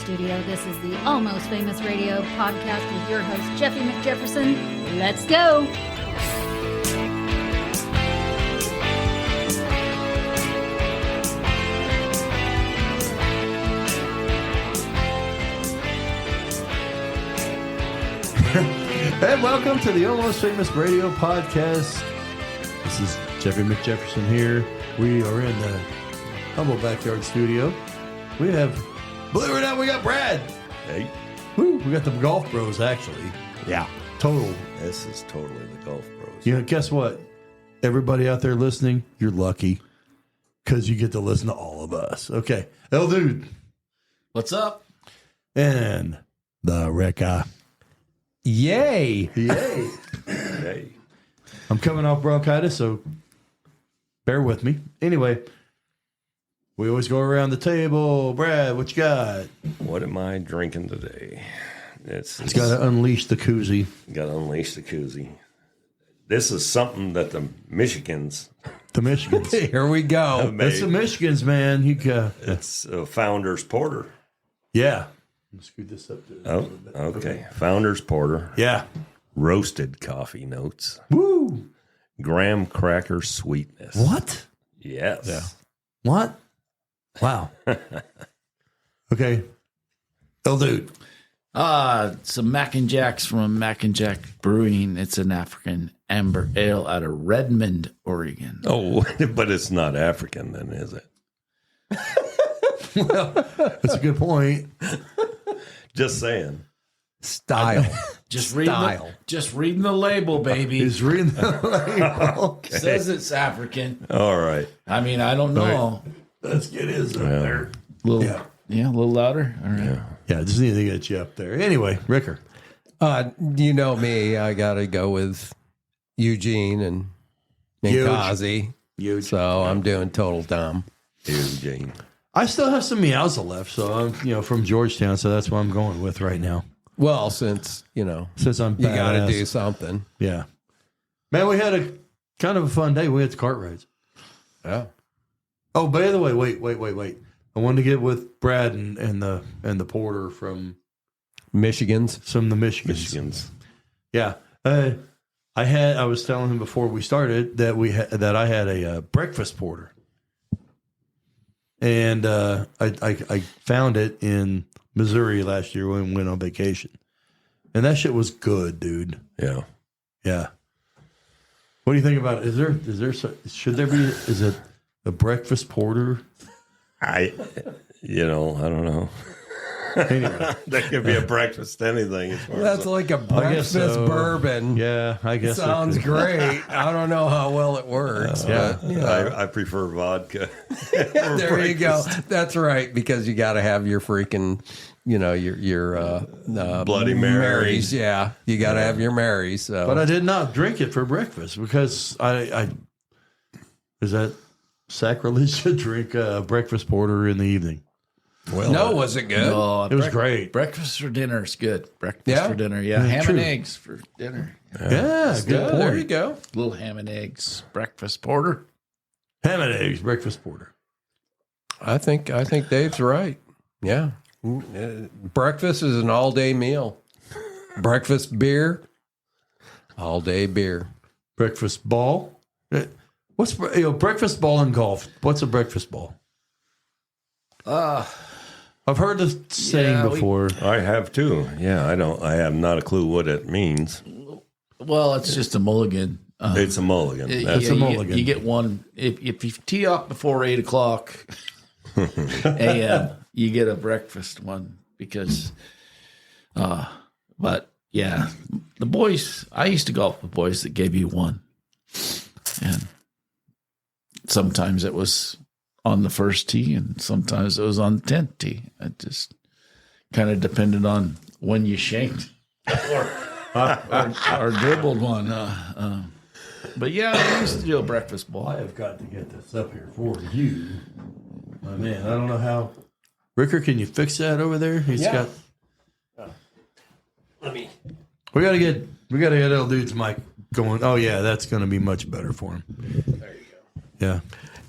studio. This is the Almost Famous Radio podcast with your host, Jeffy McJefferson. Let's go. Hey, welcome to the Almost Famous Radio podcast. This is Jeffy McJefferson here. We are in the humble backyard studio. We have, believe it or not, we got Brad. Hey. Woo, we got the golf bros, actually. Yeah. Total. This is totally the golf bros. You know, guess what? Everybody out there listening, you're lucky because you get to listen to all of us. Okay. El Dude. What's up? And the Recca. Yay. Yay. Hey. I'm coming off bronchitis, so bear with me. Anyway, we always go around the table. Brad, what you got? What am I drinking today? It's Got to unleash the koozie. got to unleash the koozie. This is something that the Michigans The Michigans. Here we go. have made. That's the Michigans, man. It's a Founder's Porter. Yeah. Let's scoot this up. Oh, okay. Founder's Porter. Yeah. Roasted coffee notes. Woo. Graham cracker sweetness. What? Yes. Yeah. What? Wow. Okay. El Dude. Some Mac and Jacks from Mac and Jack Brewing. It's an African amber ale out of Redmond, Oregon. Oh, but it's not African then, is it? Well, that's a good point. Just saying. Style. Just reading the label, baby. He's reading the label. Says it's African. All right. I mean, I don't know. Let's get his up there. Little, Yeah. yeah, a little louder. All right. Yeah, just need to get you up there. Anyway, Ricker. You know me. I got to go with Eugene and Kazi. Huge. So I'm doing Total Tom. Eugene. I still have some Meowza left, so I'm from Georgetown, so that's what I'm going with right now. Well, since I'm you got to do something. Yeah, man, we had a kind of a fun day. We had the cart rides. Yeah. Oh, by the way, wait. I wanted to get with Brad and the porter from Michigan's. some of the Michigans. Yeah, I was telling him before we started that I had a breakfast porter. And I found it in Missouri last year when we went on vacation. And that shit was good, dude. Yeah. Yeah. What do you think about it? Is it a breakfast porter? I don't know. Anyway. That could be a breakfast anything. As far That's as like a breakfast so. bourbon. Yeah, I guess. Sounds great. I don't know how well it works. But, I prefer vodka. there you go. That's right, because you got to have your freaking, your Bloody Marys. Yeah, you got to have your Marys. So. But I did not drink it for breakfast because I is that sacrilege to drink a breakfast porter in the evening? Well, no, was it good? Oh, It was great. Breakfast for dinner is good. Breakfast for dinner. Yeah. Ham true. and eggs for dinner. Yeah, good There point. you go. Little ham and eggs. Breakfast porter. Ham and eggs, breakfast porter. I think Dave's right. Yeah. Breakfast is an all-day meal. Breakfast beer, all-day beer. Breakfast ball. What's breakfast ball in golf? What's a breakfast ball? I've heard the saying before. I have too. Yeah, I have not a clue what it means. Well, it's just a mulligan. It's a mulligan. That's a mulligan. You get one if you tee off before 8:00 a.m. You get a breakfast one because. But yeah, the boys. I used to golf with boys that gave you one, and sometimes it was on the first tee, and sometimes it was on the 10th tee. It just kind of depended on when you shanked or dribbled one. But yeah, I used to do a breakfast ball. I have got to get this up here for you. My man, I don't know how. Ricker, can you fix that over there? He's got. Let me. We gotta get El Dude's mic going. Oh yeah, that's gonna be much better for him. There you go. Yeah.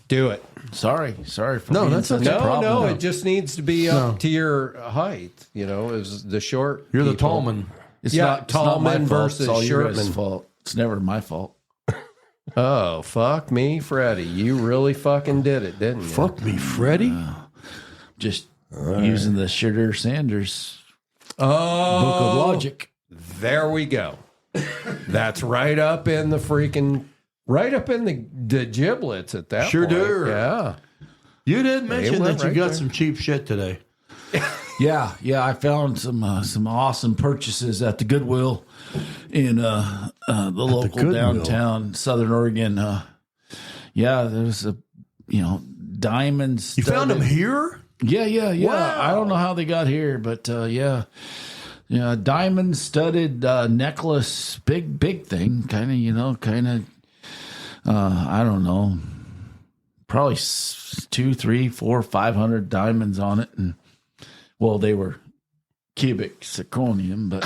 Do it. Sorry for No, being that's such okay. a problem. No, it just needs to be up to your height. You know, is the short. You're the people. tall man. It's Yeah, not, it's not my Tallman fault. versus It's all your guys' Sherman. fault. It's never my fault. Oh, fuck me, Freddie. You really fucking did it, didn't you? Fuck me, Freddie. Just using the Shitter Sanders Oh, book of logic. there we go. That's right up in the giblets at that Sure point. do. Yeah. You did mention went that you right got there. some cheap shit today. Yeah. I found some awesome purchases at the Goodwill in the local Goodwill. downtown Southern Oregon. There was diamonds. You found them here? Yeah. Wow. I don't know how they got here, but diamond studded necklace, big thing, kind of, I don't know, probably 200, 300, 400, 500 diamonds on it, and well, they were cubic zirconium, but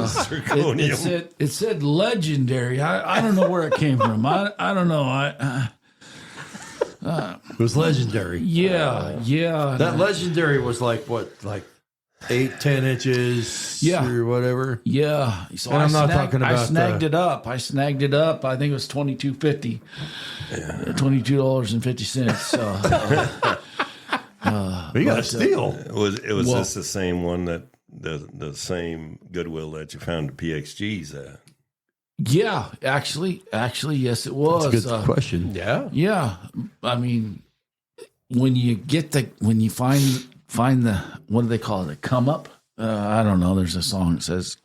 Zirconium. it said legendary. I don't know where it came from. I don't know. It was legendary. Yeah. That legendary was like what, like 8-10 inches, Yeah. or whatever. Yeah, so And I'm not talking I about snagged it up. I snagged it up. I think it was $22.50. $22.50. So, You got a steal. It was this the same one that the same Goodwill that you found the PXGs at? yeah, actually, yes, it was. That's a good question. Yeah. Yeah, I mean, when you find the, what do they call it? A come up? I don't know. There's a song that says,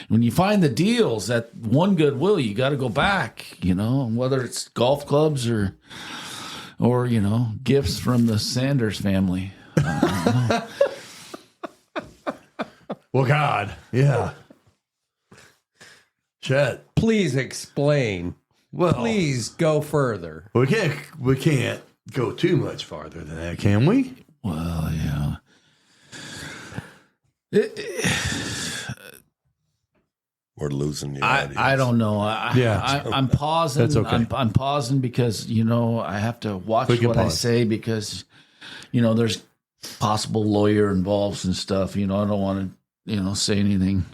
when you find the deals at one Goodwill, you got to go back, whether it's golf clubs or gifts from the Sanders family. Well, God. Yeah. Chet. Please explain. Well, Please go further. we can't go too much farther than that, can we? Well, yeah. We're losing the audience. I don't know. I'm pausing. That's okay. I'm pausing because I have to watch We can what I pause. say because there's possible lawyer involved and stuff. I don't want to say anything.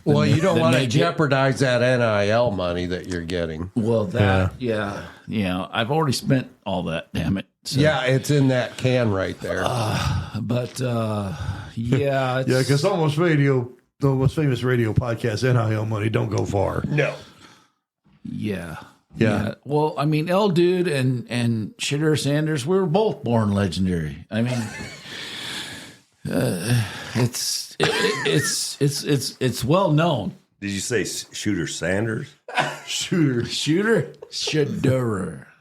Well, you don't that want may to get- jeopardize that NIL money that you're getting. Well, yeah. I've already spent all that. Damn it. So, Yeah, it's in that can right there. but yeah, Yeah, because the Almost Famous Radio podcast NIL money don't go far. No. Yeah. Yeah. Well, I mean, L Dude and Shitter Sanders, we were both born legendary. I mean, it's well known. Did you say Shooter Sanders? Shooter. Shooter.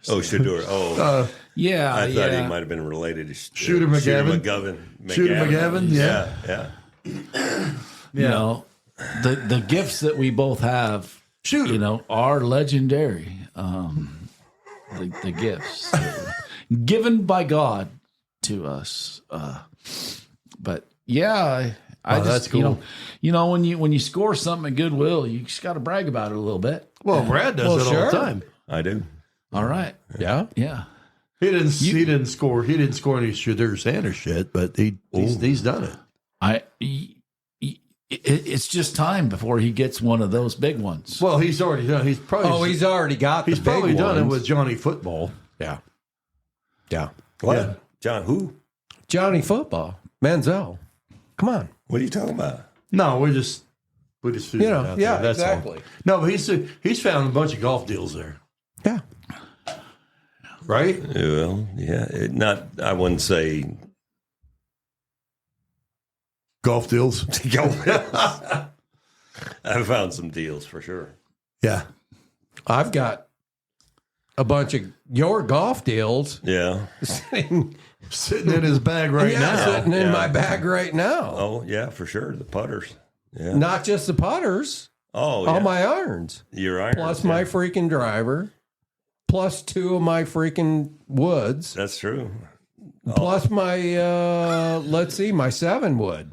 Oh, Shadur. Oh, Yeah. I thought yeah. he might have been related to Shooter McGavin? Shooter McGavin, yeah. Yeah. The gifts that we both have, Shooter. are legendary. The gifts given by God to us. But yeah, I just, that's cool. When you score something at Goodwill, you just got to brag about it a little bit. Well, Brad does it all sure. the time. I do. All right. Yeah. Yeah. He didn't score any Shooter Sanders shit, but he's done it. It's just time before he gets one of those big ones. Well, he's already done. He's already got. He's the probably big done it ones. with Johnny Football. Yeah. Yeah. What? Yeah. John, who? Johnny Football, Manziel. Come on. What are you talking about? No, we just threw it out there. That's all. exactly. No, but he's found a bunch of golf deals there, Yeah. right? Well, yeah. I wouldn't say Golf deals. I found some deals for sure. Yeah. I've got a bunch of your golf deals Yeah. sitting Sitting in his bag right now. sitting in Yeah. my bag right now. Oh, yeah, for sure. The putters. Yeah. Not just the putters, Oh, all yeah. my irons, Your irons. plus yeah. my freaking driver, plus 2 of my freaking woods, That's true. plus my my 7 wood.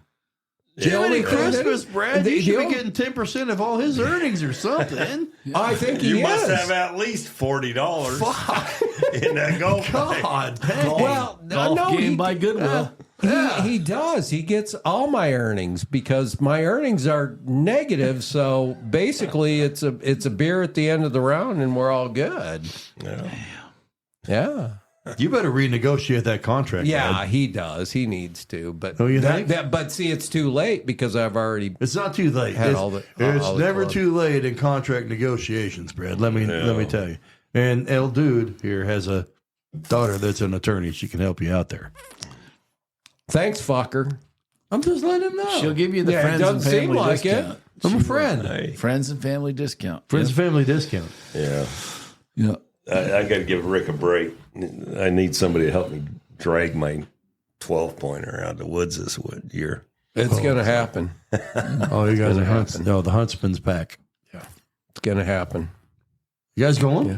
The only thing that- Christmas, Brad. He should be getting 10% of all his earnings or something. I think You he must is. have at least $40 in that golf bag. God dang. Well, Golf no, game he, by Goodwill. he does. He gets all my earnings because my earnings are negative. So basically, it's a beer at the end of the round, and we're all good. Yeah. Yeah. You better renegotiate that contract. Yeah, Brad. he does. He needs to. But Oh, you think? but see, it's too late because I've already. It's not too late. Had It's, all the- it's all the never clubs. too late in contract negotiations, Brad. Let me tell you. And El Dude here has a daughter that's an attorney. She can help you out there. Thanks, fucker. I'm just letting him know. She'll give you the Yeah, it friends and doesn't seem family like it. discount. I'm a friend. Hey, Friends and family discount. Friends and family discount. yeah. Yeah. I got to give Rick a break. I need somebody to help me drag my 12-pointer out of the woods this year. It's going to happen. Oh, you guys are hunts. No, the Huntsman's pack. It's going to happen. You guys going? Yeah.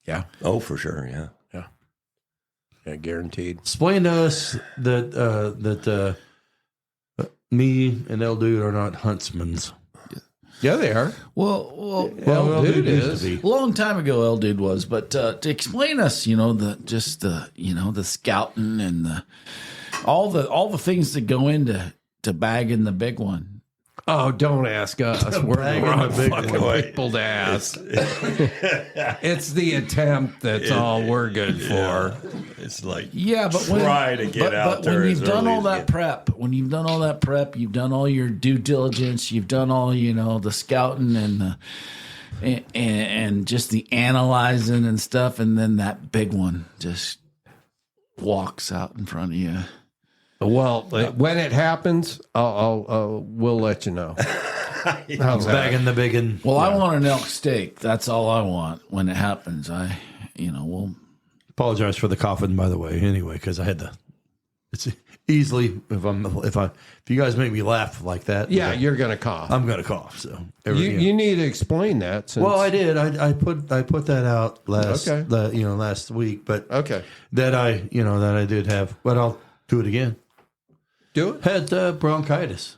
Yeah. Oh, for sure, yeah. Yeah, guaranteed. Explain to us that me and El Dude are not huntsmen's. Yeah, they are. Well, El Dude used is. to be. a long time ago, El Dude was, but to explain us, the scouting and all the things that go into bagging the big one. Oh, don't ask us. We're the Bagging wrong the big fucking one. people to ask. It's the attempt that's all we're good for. It's like, Yeah, but try to get out but there when as you've done early all as that you- prep, you've done all your due diligence, you've done all the scouting and just the analyzing and stuff, and then that big one just walks out in front of you. Well, when it happens, we'll let you know. How's that? Bagging the big one. Well, I want an elk steak. That's all I want when it happens. We'll Apologize for the coughing, by the way. Anyway, because I had the. It's easily if you guys make me laugh like that. Yeah, you're going to cough. I'm gonna cough. So You need to explain that. Since, Well, I did. I put that out last last week, but okay, that I did have. But I'll do it again. do it. Had bronchitis.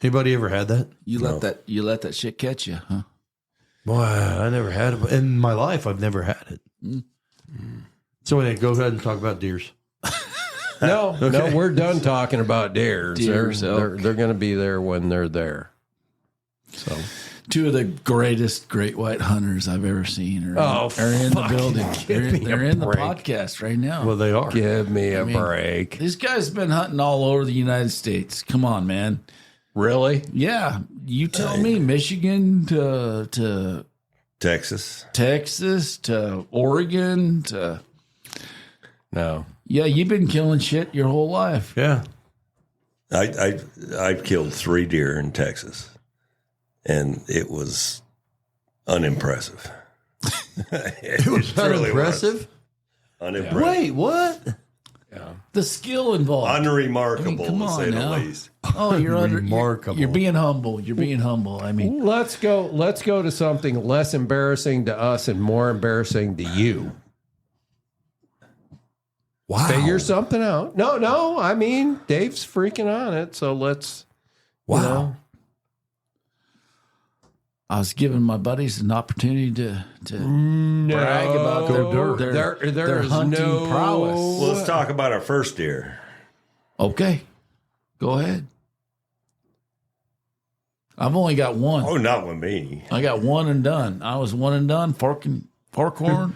Anybody ever had that? you let that shit catch you, huh? Boy, I never had it in my life. I've never had it. So anyway, go ahead and talk about deers. No, we're done talking about deers. Deers, They're elk. going to be there when they're there. So Two of the greatest great white hunters I've ever seen are in the fucking building. give me They're a in the break. podcast right now. Well, they are. give me a mean, break. These guys have been hunting all over the United States. Come on, man. Really? Yeah, you tell me. Michigan to Texas. Texas to Oregon to No. you've been killing shit your whole life. Yeah. I've killed 3 deer in Texas, and it was unimpressive. It was Unimpressive. Unimpressive. Wait, what? The skill involved. Unremarkable, come to on say now. the least. Oh, you're Remarkable. You're being humble. You're being humble. I mean, Let's go to something less embarrassing to us and more embarrassing to you. Wow. Figure something out. No. I mean, Dave's freaking on it, so let's. Wow. You know, I was giving my buddies an opportunity to brag about their is hunting no prowess. Well, let's talk about our first deer. Okay, go ahead. I've only got one. Oh, not with me. I got one and done. I was one and done. Fork and horn.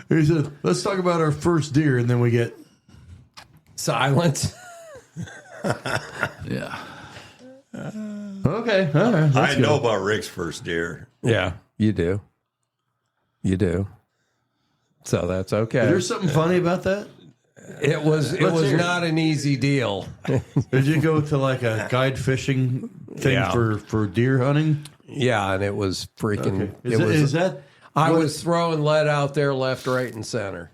He said, "Let's talk about our first deer," and then we get silence. Yeah. okay. All right. I know about Rick's first deer. Yeah, you do. You do. So that's okay. Is there something funny about that? It was hear it. not an easy deal. Did you go to like a guide fishing thing Yeah. for deer hunting? Yeah, and it was freaking. Okay. It was. Is that? I was throwing lead out there, left, right, and center.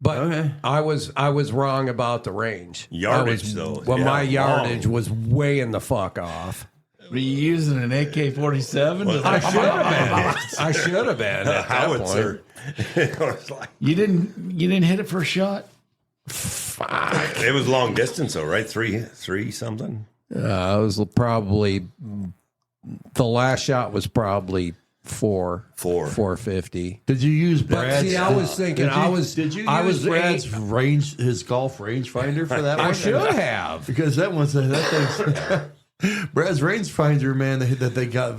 But Okay. I was wrong about the range. Yardage, though. Well, Yeah, my long. yardage was way in the fuck off. Were you using an AK-47? I should have been. I should have been. At that Howitzer. point. It was like, You didn't hit it for a shot? Fuck. It was long distance, though, right? Three something. It was probably the last shot was probably 450. Did you use But Brad's? see, I was thinking, Did you use Brad's his golf rangefinder for that one? I should have. Because that thing's Brad's rangefinder, man, that they got.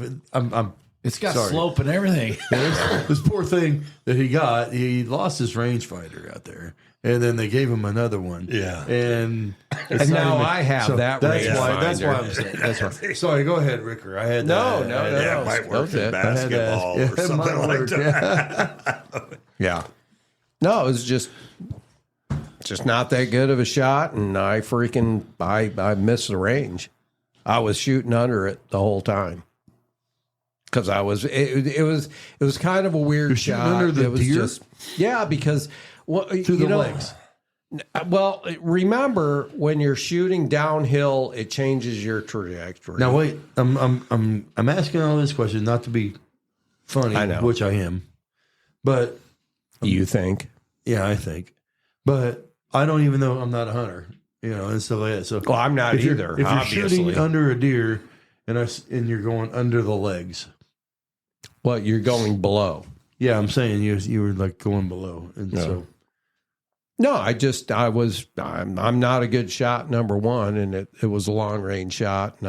It's got Sorry. slope and everything. This poor thing that he lost his rangefinder out there, and then they gave him another one. Yeah. And now I have that That's rangefinder. why I'm saying. That's why. Sorry, go ahead, Ricker. I had No. Yeah, it might work in basketball or something like that. Yeah. No, it was just not that good of a shot, and I missed the range. I was shooting under it the whole time. Because it was kind of a weird shot. Under the it was deer? because to the legs. Well, remember when you're shooting downhill, it changes your trajectory. Now wait, I'm asking all this question not to be funny, I know. which I am, but You think? yeah, I think, but I don't even know. I'm not a hunter, and stuff like that. So Well, I'm not if you're- either. If you're obviously, shooting under a deer and you're going under the legs, well, you're going below. yeah, I'm saying you were like going below, and No. so No, I'm not a good shot, number one, and it was a long range shot, and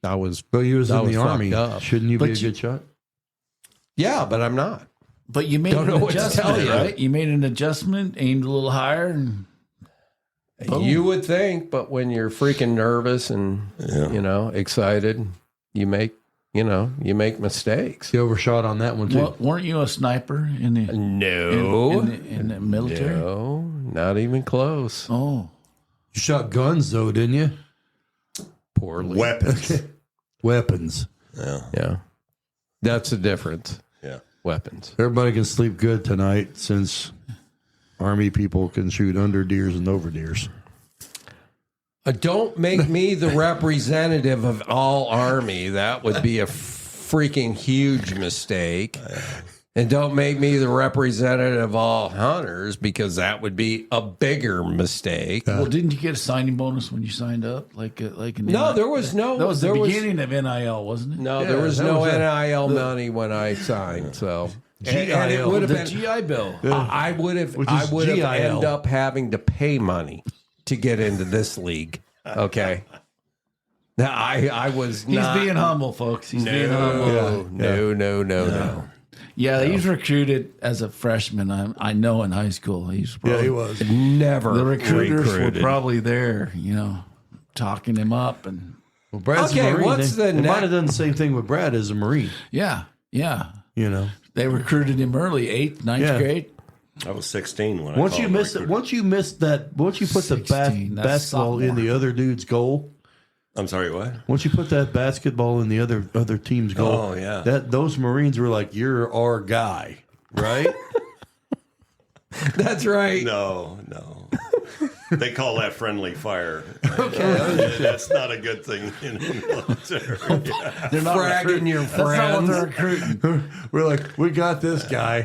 I was but you was I in was the army. fucked up. Shouldn't you be But a good shot? yeah, but I'm not. But you made Don't know an what to tell adjustment, you. right? You made an adjustment, aimed a little higher, and boom. You would think, but when you're freaking nervous and excited, you make mistakes. You overshot on that one too. Well, weren't you a sniper in the No, in the military? no, not even close. Oh, You shot guns though, didn't you? Poorly. Weapons. Weapons. Yeah, that's the difference. Yeah. Weapons. Everybody can sleep good tonight since Army people can shoot under deers and over deers. Don't make me the representative of all Army. That would be a freaking huge mistake. And don't make me the representative of all hunters, because that would be a bigger mistake. well, didn't you get a signing bonus when you signed up? Like in No, NIL? there was no. That was the there was, beginning of NIL, wasn't it? no, Yeah, there was that no was NIL money when I signed. So and it GIL. would have The been. GI Bill. I would have. Which I is would have GIL. ended up having to pay money to get into this league. Okay. Now I was. He's not, being humble, folks. He's being humble. No. Yeah, he's recruited as a freshman. I know in high school. He's Yeah, probably, he was. Never. the recruiters recruited. were probably there, talking him up, and Well, Brad's Okay, a Marine. what's they the might next- have done the same thing with Brad as a Marine. yeah. They recruited him early, 8th, 9th Yeah. grade. I was 16 when I Once called you the missed it, recruiter. once you missed that, once you put the 16, that's basketball in sophomore. the other dude's goal, I'm sorry, what? once you put that basketball in the other team's goal, Oh, yeah. that those Marines were like, "You're our guy," right? That's right. No. They call that friendly fire. Okay. That's not a good thing in the military. Yeah. They're not Fragging your That's not what friends. they're recruiting. We're like, we got this guy.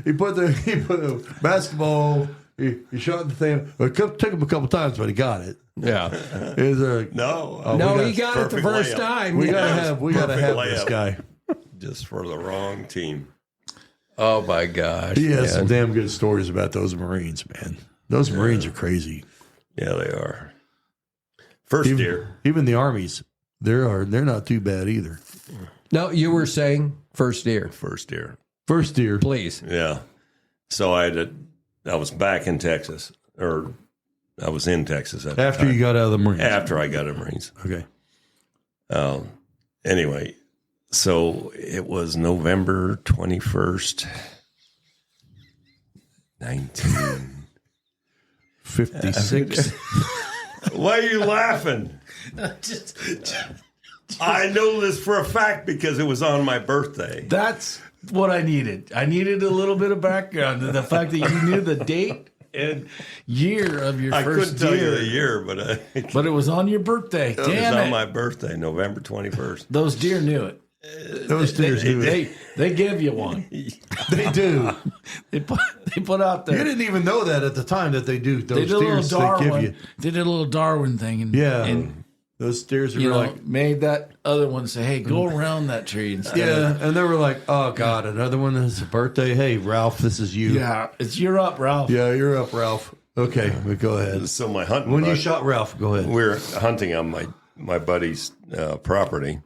He put the basketball. He shot the thing. It took him a couple times, but he got it. Yeah. Is a No. No, we he got it the perfect first layup. time. we Yeah. gotta Perfect have this layup. guy. Just for the wrong team. Oh my gosh. He has some man. damn good stories about those Marines, man. Those Marines are crazy. Yeah, they are. First year. Even the armies, they're not too bad either. No, you were saying first year. First year. First year, Please. Yeah. So I was back in Texas, or I was in Texas at the after time. you got out of the Marines. After I got out of Marines. Okay. Anyway, so it was November 21st, 56. Why are you laughing? I know this for a fact because it was on my birthday. That's what I needed. I needed a little bit of background. The fact that you knew the date and year of your I first couldn't tell year. you the year, but But it was on your birthday. it was Damn on it. my birthday, November 21st. Those deer knew it. Those steers do it. They give you one. They do. They put out there. You didn't even know that at the time that they do. Those They did a little steers they give Darwin. you. They did a little Darwin thing, and Yeah. Those steers you were know, like, made that other one say, "Hey, go around that tree instead." yeah, and they were like, oh God, another one is a birthday. Hey, Ralph, this is you. Yeah, you're up, Ralph. Yeah, you're up, Ralph. Okay, we go ahead. So my hunting. When you bud- shot Ralph, go ahead. we were hunting on my buddy's property,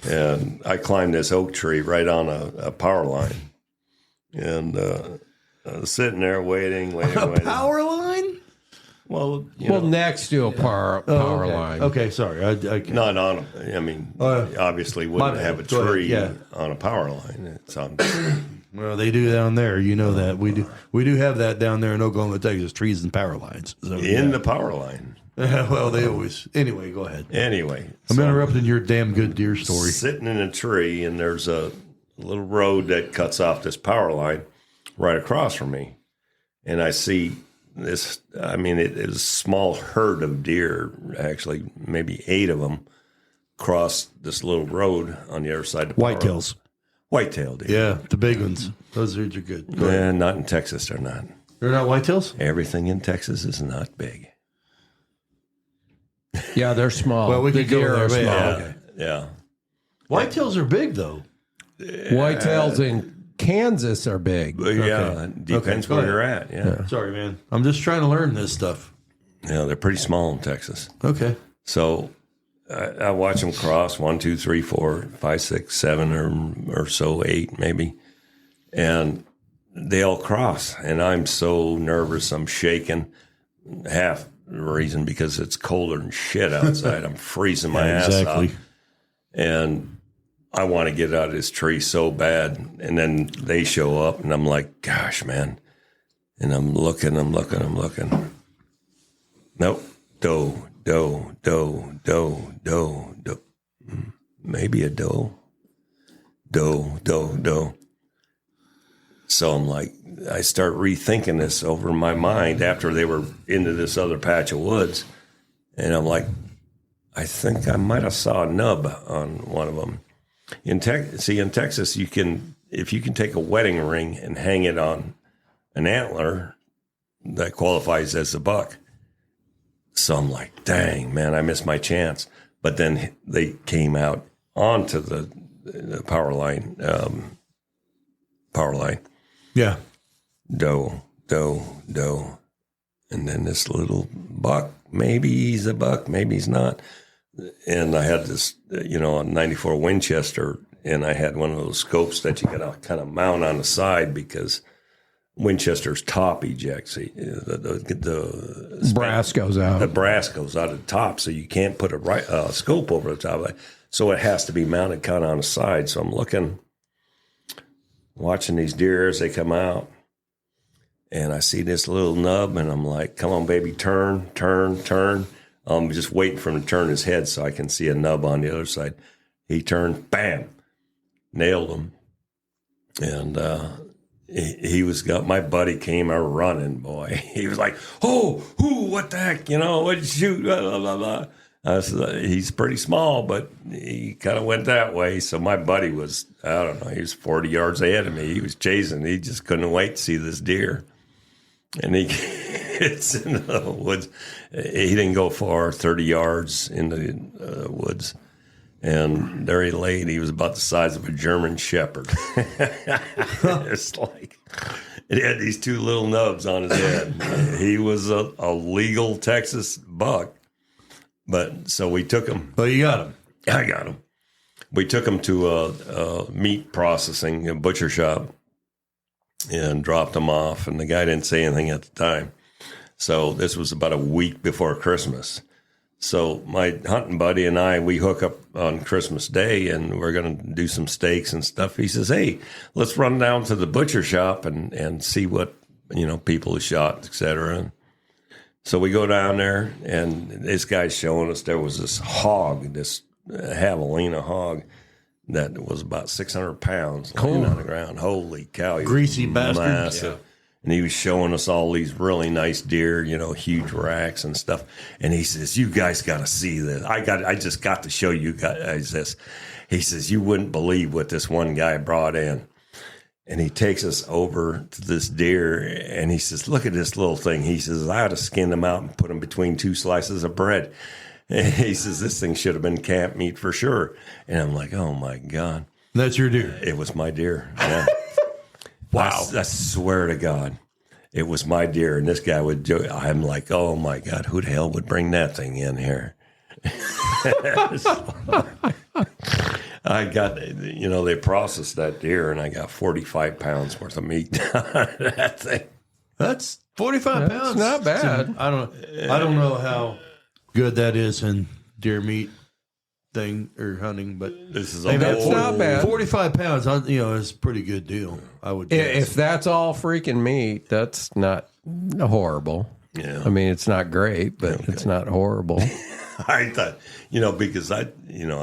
and I climbed this oak tree right on a power line, and I was sitting there waiting. Power line? Well, Well, next to a power okay. line. Okay, sorry. I not on. I mean, obviously, wouldn't bad. have a Go ahead. tree Yeah. on a power line. It's on. Well, they do down there. You know that we do have that down there in Oklahoma, Texas. Trees and power lines. So, in the power line. well, they always. Anyway, go ahead. Anyway, I'm so interrupting your damn good deer story. sitting in a tree, and there's a little road that cuts off this power line right across from me, and I see this. I mean, it is a small herd of deer, actually, maybe 8 of them, cross this little road on the other side of the power line. Whitetails. Whitetail deer. Yeah, the big ones. Those are good. Go ahead. Not in Texas, they're not. They're not whitetails? Everything in Texas is not big. Yeah, they're small. Well, we the could go deer there, are but small. yeah. Okay. Yeah. Whitetails are big, though. Whitetails in Kansas are big. But yeah, it depends Okay, go where you're at. Yeah. Sorry, man. I'm just trying to learn this stuff. Yeah, they're pretty small in Texas. Okay. So I watch them cross 1, 2, 3, 4, 5, 6, 7, or so, 8 maybe, and they all cross. And I'm so nervous, I'm shaking. Half the reason because it's colder than shit outside. I'm freezing my ass off, and I want to get out of this tree so bad. And then they show up, and I'm like, gosh, man. And I'm looking. Nope. Doe. Maybe a doe. Doe. So I'm like, I start rethinking this over in my mind after they were into this other patch of woods. And I'm like, I think I might have saw a nub on one of them. In Texas, if you can take a wedding ring and hang it on an antler, that qualifies as a buck. So I'm like, dang, man, I missed my chance. But then they came out onto the power line. Yeah. Doe. And then this little buck, maybe he's a buck, maybe he's not. And I had this, a 94 Winchester, and I had one of those scopes that you got to kind of mount on the side because Winchester's top ejects. The Brass goes out. The brass goes out of the top, so you can't put a scope over the top of it. So it has to be mounted kind of on the side. So I'm watching these deer as they come out, and I see this little nub, and I'm like, come on, baby, turn. I'm just waiting for him to turn his head so I can see a nub on the other side. He turned, bam, nailed him. And my buddy came a running, boy. He was like, what the heck, what'd you shoot, blah, blah, blah, blah. I said, he's pretty small, but he kind of went that way. So my buddy was, I don't know, he was 40 yards ahead of me. He was chasing. He just couldn't wait to see this deer. And he gets in the woods. He didn't go far, 30 yards in the woods. And there he laid. He was about the size of a German Shepherd. It's like, it had these 2 little nubs on his head. He was a legal Texas buck. But so we took him. But you got him. I got him. We took him to a meat processing, a butcher shop, and dropped him off. And the guy didn't say anything at the time. So this was about a week before Christmas. So my hunting buddy and I, we hook up on Christmas Day, and we're going to do some steaks and stuff. He says, hey, let's run down to the butcher shop and see what, people have shot, et cetera. So we go down there, and this guy's showing us there was this hog, this javelina hog that was about 600 pounds laying on the ground. Holy cow. Greasy bastard. Massive. And he was showing us all these really nice deer, huge racks and stuff. And he says, "You guys got to see this. I just got to show you guys this." He says, "You wouldn't believe what this one guy brought in." And he takes us over to this deer, and he says, "Look at this little thing." He says, "I ought to skin him out and put him between 2 slices of bread." And he says, "This thing should have been camp meat for sure." And I'm like, "Oh my God." That's your deer. It was my deer. Yeah. Wow. I swear to God, it was my deer. And this guy would do, I'm like, "Oh my God, who the hell would bring that thing in here?" I got, they processed that deer, and I got 45 pounds worth of meat out of that thing. That's 45 pounds. Not bad. I don't know how good that is in deer meat thing or hunting, but This is That's not bad. 45 pounds, is a pretty good deal. I would guess. If that's all freaking meat, that's not horrible. Yeah. I mean, it's not great, but it's not horrible. I thought, because I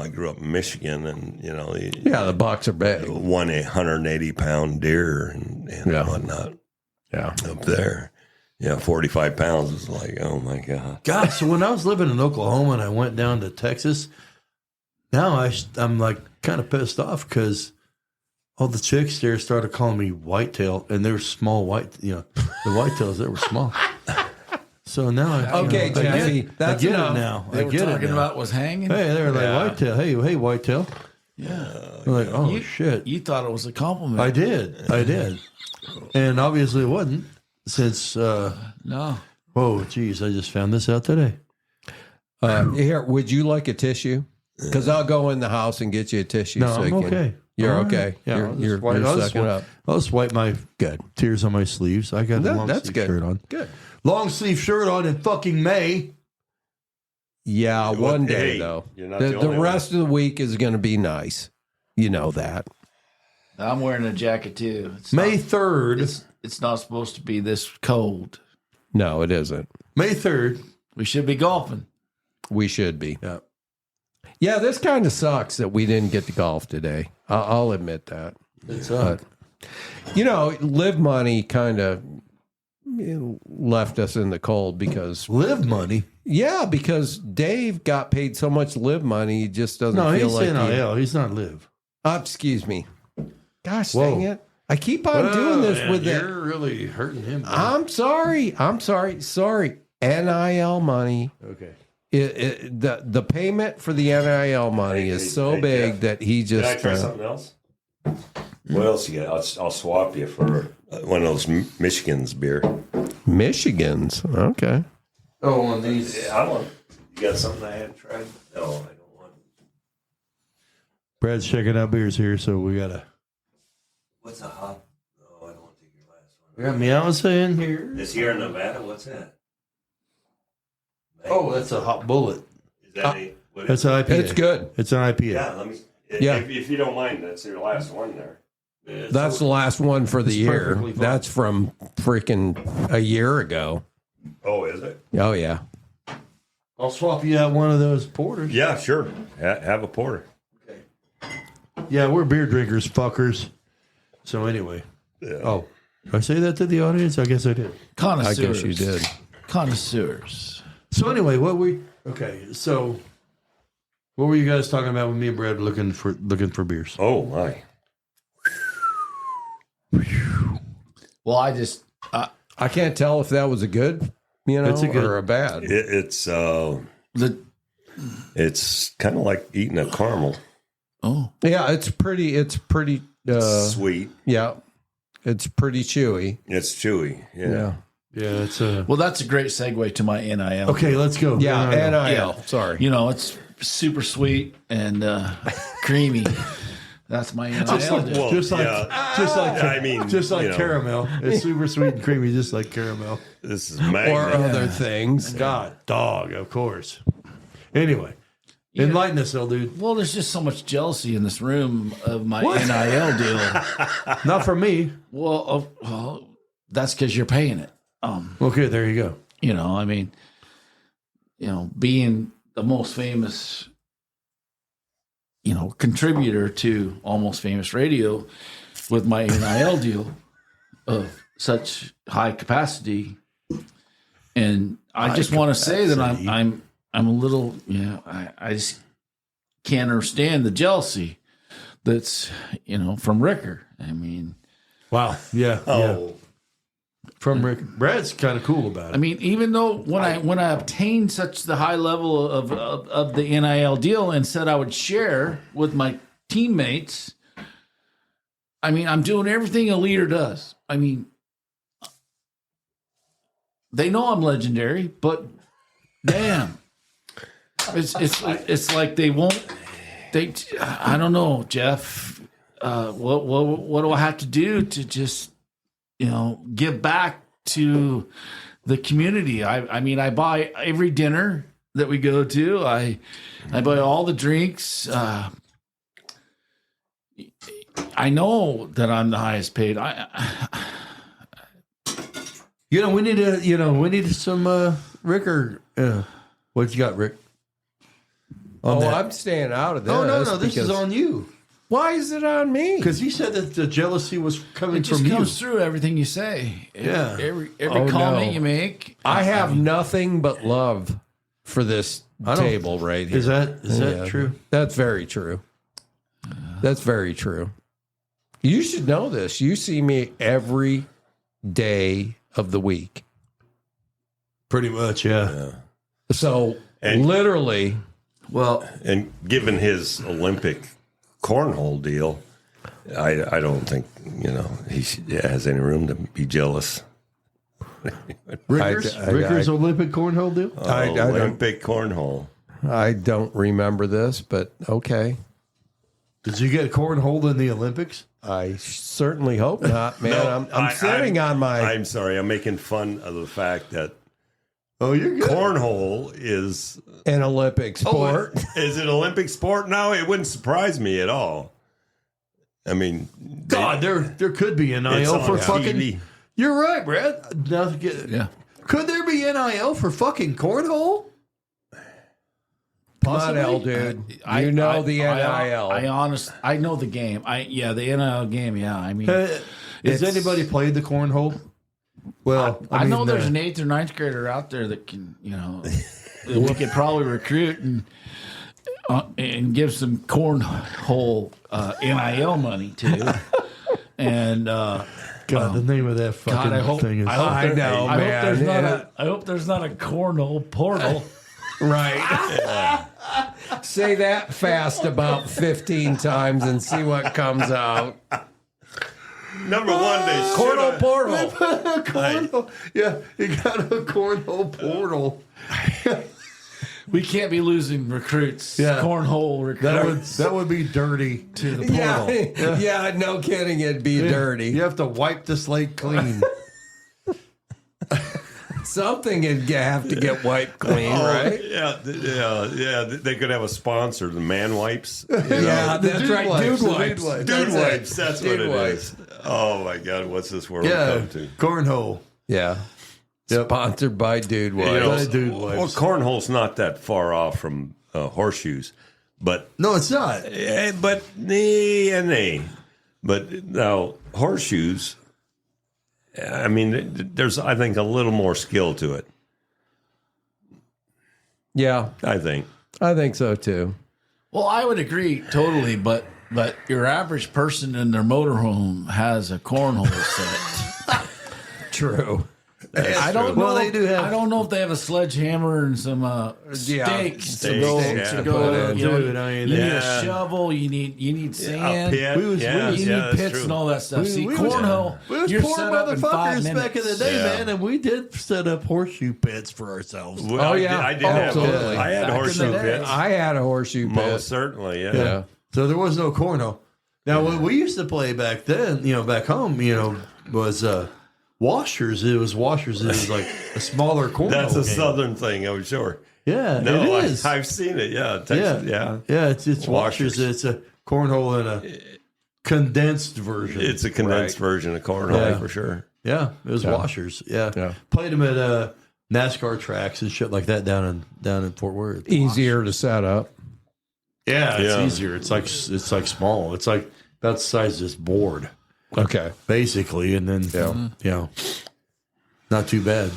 grew up in Michigan, and Yeah, the bucks are big. 180-pound deer and Yeah. whatnot Yeah. up there. 45 pounds is like, oh my God. God, so when I was living in Oklahoma and I went down to Texas, now I'm like kind of pissed off because all the chicks there started calling me whitetail, and they were small the whitetails that were small. So now Okay, Jeffy, that's I get enough. it now. They I were get it talking now. about was hanging. Hey, they were like Yeah. whitetail. Hey, whitetail. Yeah. I'm like, oh shit. You thought it was a compliment. I did, and obviously it wasn't since. No. Whoa, geez, I just found this out today. Here, would you like a tissue? Because I'll go in the house and get you a tissue. No, so I'm you can, okay. You're All right. okay. Yeah, You're sucking up. I'll just wipe my Good. tears on my sleeves. I got a long That's sleeve good. shirt on. Good. Long sleeve shirt on in fucking May. Yeah, one day Hey, though. you're not The the only rest of the week is going to be nice. You know that. I'm wearing a jacket too. It's May not, 3rd. it's not supposed to be this cold. No, it isn't. May 3rd. We should be golfing. We should be. Yeah. Yeah, this kind of sucks that we didn't get to golf today. I'll admit that. It's Live Money kind of left us in the cold because Live Money. Yeah, because Dave got paid so much Live Money, he just doesn't No, feel he's like NIL. He's not Live. Excuse me. Gosh Whoa. dang it. I keep on doing this with it. You're really hurting him. man. I'm sorry. Sorry. NIL money. Okay. The payment for the NIL money is so big Jeff, that he Can I just try something else? What else you got? I'll swap you for one of those Michigan's beer. Michigan's. Okay. Oh, on these. I want. You got something I haven't tried? No, I don't want. Brad's checking out beers here, so we gotta. What's a hop? No, I don't want to take your last one. We got Meowsa in here. This here in Nevada, what's that? Oh, that's a hot bullet. Is that a, what That's is an IPA. It's good. It's an IPA. Yeah, let me. Yeah. If you don't mind, that's your last one there. That's the last one for the It's year. perfectly fine. That's from freaking a year ago. Oh, is it? Oh, yeah. I'll swap you out one of those porters. Yeah, sure. Have a porter. Yeah, we're beer drinkers, fuckers. So anyway. Yeah. Oh, did I say that to the audience? I guess I did. I Connoisseurs. guess you did. Connoisseurs. So anyway, what were you guys talking about with me and Brad looking for beers? Oh my. Well, I just I can't tell if that was a good, It's a good- or a bad. It's the kind of like eating a caramel. oh Yeah, it's pretty, Sweet. yeah, it's pretty chewy. It's chewy. Yeah. Yeah, it's a. well, that's a great segue to my NIL. Okay, let's go. Yeah, NIL. NIL. Sorry. It's super sweet and creamy. That's my NIL. deal. Just like I mean, caramel. It's super sweet and creamy, just like caramel. This is Or magnet. other things. God, dog, of course. Anyway, enlighten us, old dude. Well, there's just so much jealousy in this room of my NIL deal. Not from me. Well, that's because you're paying it. Okay, there you go. Being the most famous, contributor to Almost Famous Radio with my NIL deal of such high capacity. And I High just want to say that capacity. I'm a little, I just can't understand the jealousy that's, from Ricker. I mean, Wow. Yeah. Oh, Yeah. From Rick. Brad's kind of cool about it. I mean, even though when I obtained such the high level of the NIL deal and said I would share with my teammates, I mean, I'm doing everything a leader does. I mean, they know I'm legendary, but damn, it's like they won't. I don't know, Jeff. What do I have to do to just give back to the community? I mean, I buy every dinner that we go to. I buy all the drinks. I know that I'm the highest paid. we need some Ricker. What you got, Rick? I'm staying out of this. Oh, no. This is on you. Why is it on me? Because you said that the jealousy was coming It just from you. comes through everything you say. Yeah. Every Oh, comment no. you make. I have nothing but love for this table right here. Is that true? That's very true. That's very true. You should know this. You see me every day of the week. Pretty much, yeah. So And- literally, Well, and given his Olympic cornhole deal, I don't think he has any room to be jealous. Ricker's Olympic cornhole deal? Olympic cornhole. I don't remember this, but okay. Did you get cornhole in the Olympics? I certainly hope not, man. No, I'm sitting on my. I'm sorry. I'm making fun of the fact that Oh, you're good. cornhole is an Olympic sport. Is it Olympic sport now? It wouldn't surprise me at all. I mean, God, there could be it's NIL on for TV. fucking. You're right, Brad. yeah. Could there be NIL for fucking cornhole? Come on, L, dude. The NIL. I know the game. The NIL game. Yeah, I mean, Has It's- anybody played the cornhole? Well, I know mean, there's an 8th or 9th grader out there that can, that we could probably recruit and give some cornhole NIL money to. And God, the name of that fucking God, I hope thing is. I know, man. I hope there's not a cornhole portal. Right. Say that fast about 15 times and see what comes out. Number one, they Cornhole should portal. cornhole. Yeah, you got a cornhole portal. We can't be losing recruits. Yeah. Cornhole recruits. That would be dirty to the portal. Yeah, no kidding. It'd be dirty. You have to wipe the slate clean. Something would have to get wiped clean, right? Yeah. They could have a sponsor, the man wipes. Yeah, that's dude right. wipes, Dude the wipes. dude wipes. Dude That's wipes. it. That's Dude what it wipes. is. Oh my God, what's this world Yeah, come to? cornhole. Yeah. Yep. Sponsored by Dude Wipes. By Dude Wipes. Well, cornhole's not that far off from horseshoes, but No, it's not. But now horseshoes. I mean, there's I think a little more skill to it. Yeah, I think. I think so too. Well, I would agree totally, but your average person in their motorhome has a cornhole set. True. I don't Well, know. they do have- I don't know if they have a sledgehammer and some stakes to go. Stakes, To yeah. go you Dude, I mean, need yeah. a shovel. You need A sand. pit. We was- yeah, we was- You yeah, need that's pits true. and all that stuff. See, we cornhole. We was You're poor set up in 5 motherfuckers minutes. back in the day, Yeah. man, and we did set up horseshoe pits for ourselves. Well, Oh, yeah. I did Absolutely. I had Back in the horseshoe day. pits. I had a horseshoe pit. Most certainly, yeah. Yeah. So there was no cornhole. Now, what we used to play back then, back home, was washers. It was washers. It was like a smaller cornhole. That's a game. southern thing, I'm sure. Yeah, No, it is. I've seen it. Yeah, Texas, yeah. It's washers. Washers. It's a cornhole in a condensed version. It's a condensed version of cornhole Yeah. for sure. Yeah, it was washers. Yeah. Yeah. Played them at NASCAR tracks and shit like that down in Fort Worth. Easier to set up. Yeah, it's Yeah. easier. It's like small. It's like about the size of this board. Okay. basically, and then not too bad.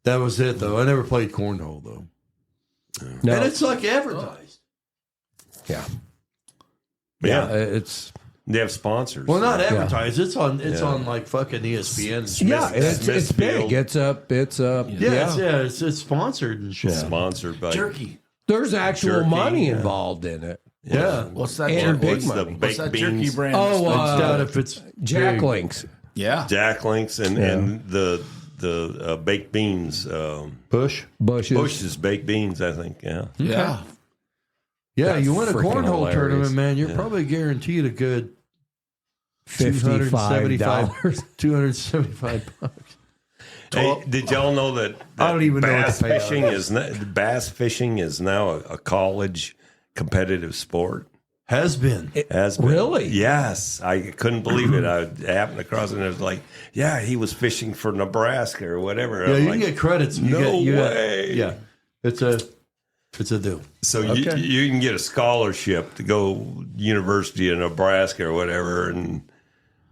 That was it, though. I never played cornhole, though. No. And it's like advertised. Yeah. Yeah. It's They have sponsors. Well, not advertised. It's on like fucking ESPN. it's big. It's up. It's sponsored and shit. Sponsored by Jerky. There's actual Jerky, money involved in it. Yeah. What's that? And jerky? big What's the money. What's that baked jerky beans? brand? Oh, It's down if it's Jack big. Links. yeah. Jack Links and the baked beans. Bush. Bushes. Bush's baked beans, I think. Yeah. Yeah. Yeah, That's you win a freaking cornhole hilarious. tournament, man. You're probably guaranteed a good $55. $275. Hey, did y'all know that I don't even know what bass to pay fishing on. bass fishing is now a college competitive sport? Has been. Has been. Really? Yes. I couldn't believe it. I happened across it and it was like, yeah, he was fishing for Nebraska or whatever. Yeah, I'm you like, can get credits. No way. Yeah, it's a deal. So Okay. you can get a scholarship to go University of Nebraska or whatever, and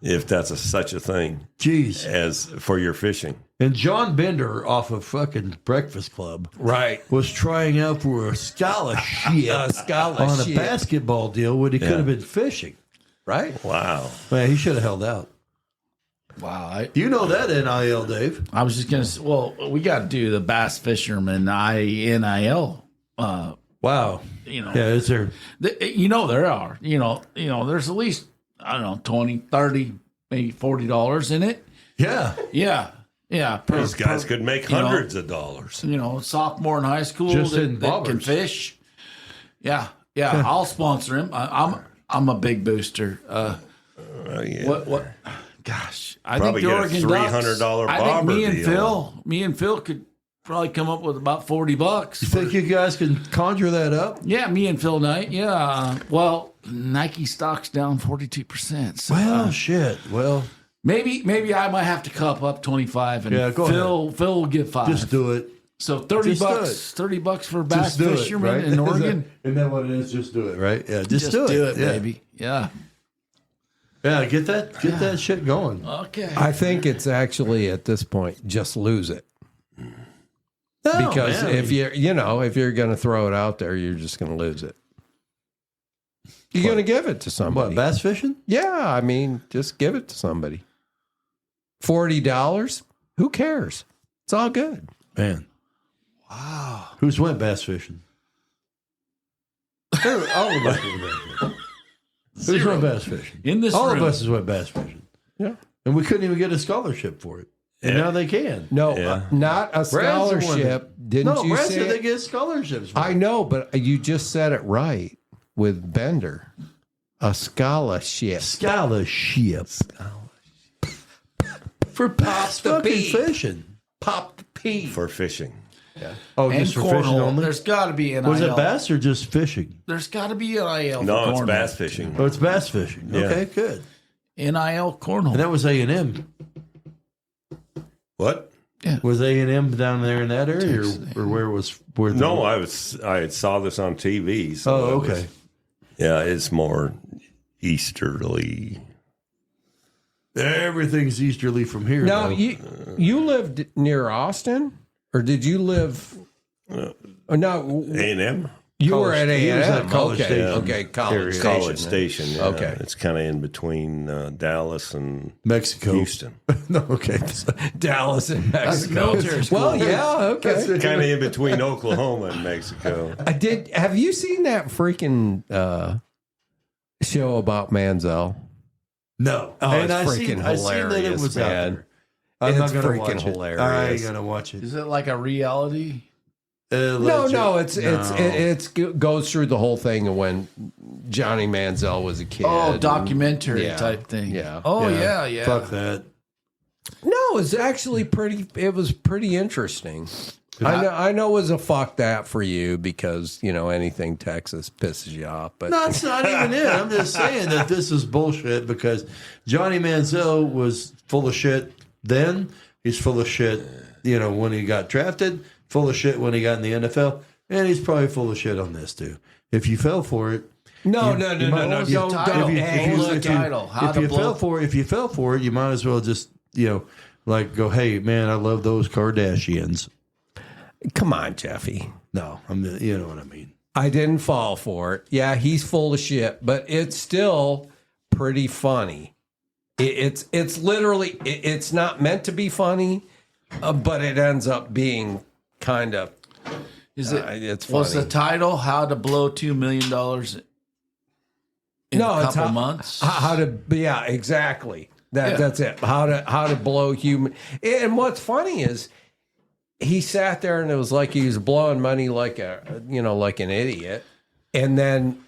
if that's such a thing Jeez. as for your fishing. And John Bender off of fucking Breakfast Club Right. was trying out for a scholarship, on a basketball deal when he could have been fishing. Right. Wow. Man, he should have held out. Wow. You know that NIL, Dave. I was just going to say, well, we got to do the bass fisherman NIL. Wow. You know, Yeah, is there? there are, there's at least, I don't know, 20, 30, maybe $40 in it. Yeah. Yeah. Yeah. Those guys could make hundreds of dollars. Sophomore in high school Just that, in that can bobbers. fish. Yeah. Yeah. I'll sponsor him. I'm a big booster. Yeah. What? Gosh, I Probably think the get a Oregon $300 Ducks. I think bobber deal. me and Phil could probably come up with about $40. You think you guys can conjure that up? Yeah, me and Phil Knight. Yeah. Well, Nike stock's down 42%. So, Well, shit. Well, maybe I might have to cup up 25, and Yeah, go Phil will give 5. just do it. So $30 Just do bucks. $30 for a bass Just do fisherman it, right? in Oregon. Isn't that what it is? Just do it, right? Yeah, just do do it. Yeah. baby. Yeah. Yeah, get that shit going. Okay. I think it's actually at this point just lose it. No, Because man. if you're going to throw it out there, you're just going to lose it. You're going to give it to somebody. What, bass fishing? Yeah, I mean, just give it to somebody. $40? Who cares? It's all good. Man. Wow. Who's went bass fishing? All of us went bass fishing. Who's went bass fishing? In this All room. of us has went bass fishing. Yeah. And we couldn't even get a scholarship for it. And now they can. No, Yeah. not a Brad's the one scholarship. Didn't No, you Brad say said it? they get scholarships. For I it. know, but you just said it right with Bender. A scholarship. Scholarship. For bass the fucking P. fishing. Pop the P. For fishing. Oh, And just for fishing cornhole. only? There's got to be an Was NIL. it bass or just fishing? There's got to be an NIL. No, for it's cornhole. bass fishing. Oh, it's bass fishing. Yeah. Okay, good. NIL cornhole. And that was A&M. What? Was A&M down there in that area, or where was? Where the, No, I saw this on TV. So Oh, it was- okay. yeah, it's more easterly. Everything's easterly from here. Now, though. you lived near Austin? Or did you live... no, A&M? you were College- at he was A&M. at College Okay, Station okay, College area. Station. College Station. Yeah. Okay. It's kind of in between Dallas and Mexico. Houston. No, okay. Dallas and That's Mexico. military school. Well, yeah, okay. Kind of in between Oklahoma and Mexico. Have you seen that freaking show about Manziel? No. Oh, And it's I freaking seen that it hilarious, was man. out there. I'm It's not gonna freaking watch it. hilarious. I ain't gonna watch it. Is it like a reality? No, it's goes through the whole thing of when Johnny Manziel was a kid. Oh, and- documentary yeah, type thing. yeah. Oh, yeah. Fuck that. No, it's actually pretty. It was pretty interesting. I know it was a fuck that for you because anything Texas pisses you off, but No, it's not even it. I'm just saying that this is bullshit because Johnny Manziel was full of shit then. He's full of shit, when he got drafted, full of shit when he got in the NFL, and he's probably full of shit on this too. If you fell for it, No. might- Don't. if you- Hey, if you- look, if you- title, how if to you blow- fell for it, you might as well just like go, hey man, I love those Kardashians. come on, Jeffy. No, you know what I mean. I didn't fall for it. Yeah, he's full of shit, but it's still pretty funny. It's literally it's not meant to be funny, but it ends up being kind of. Is it? It's funny. Was the title "How to Blow $2 Million in a it's couple months"? How to? Yeah, exactly. That's it. How to blow human. And what's funny is he sat there and it was like he was blowing money like like an idiot, and then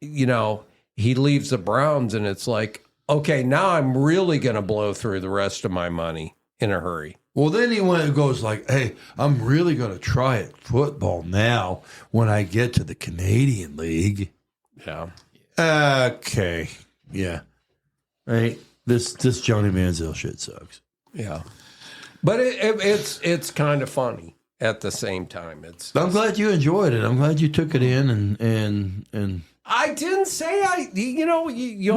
he leaves the Browns and it's like, okay, now I'm really going to blow through the rest of my money in a hurry. Well, then he goes like, hey, I'm really going to try it football now when I get to the Canadian League. Yeah. Okay. Yeah. Right. This Johnny Manziel shit sucks. Yeah. But it's kind of funny at the same time. I'm glad you enjoyed it. I'm glad you took it in and I didn't say you No,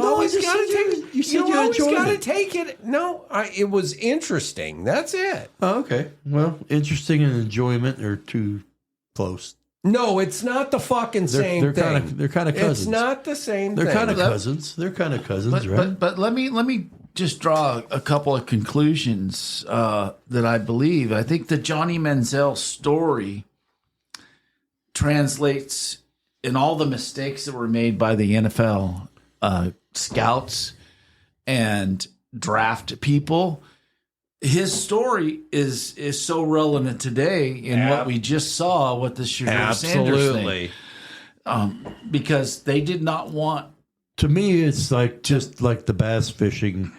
always I just got to said take you said you you always enjoyed got to it. take it. No, it was interesting. That's it. oh, okay. Well, interesting and enjoyment are too close. No, it's not the fucking same thing. They're kind of cousins. It's not the same They're thing. kind of cousins. They're kind of cousins, right? But let me just draw a couple of conclusions that I believe. I think the Johnny Manziel story translates in all the mistakes that were made by the NFL scouts and draft people. His story is so relevant today in what we just saw with the Shedeur Sanders thing. Because they did not want. To me, it's like just like the bass fishing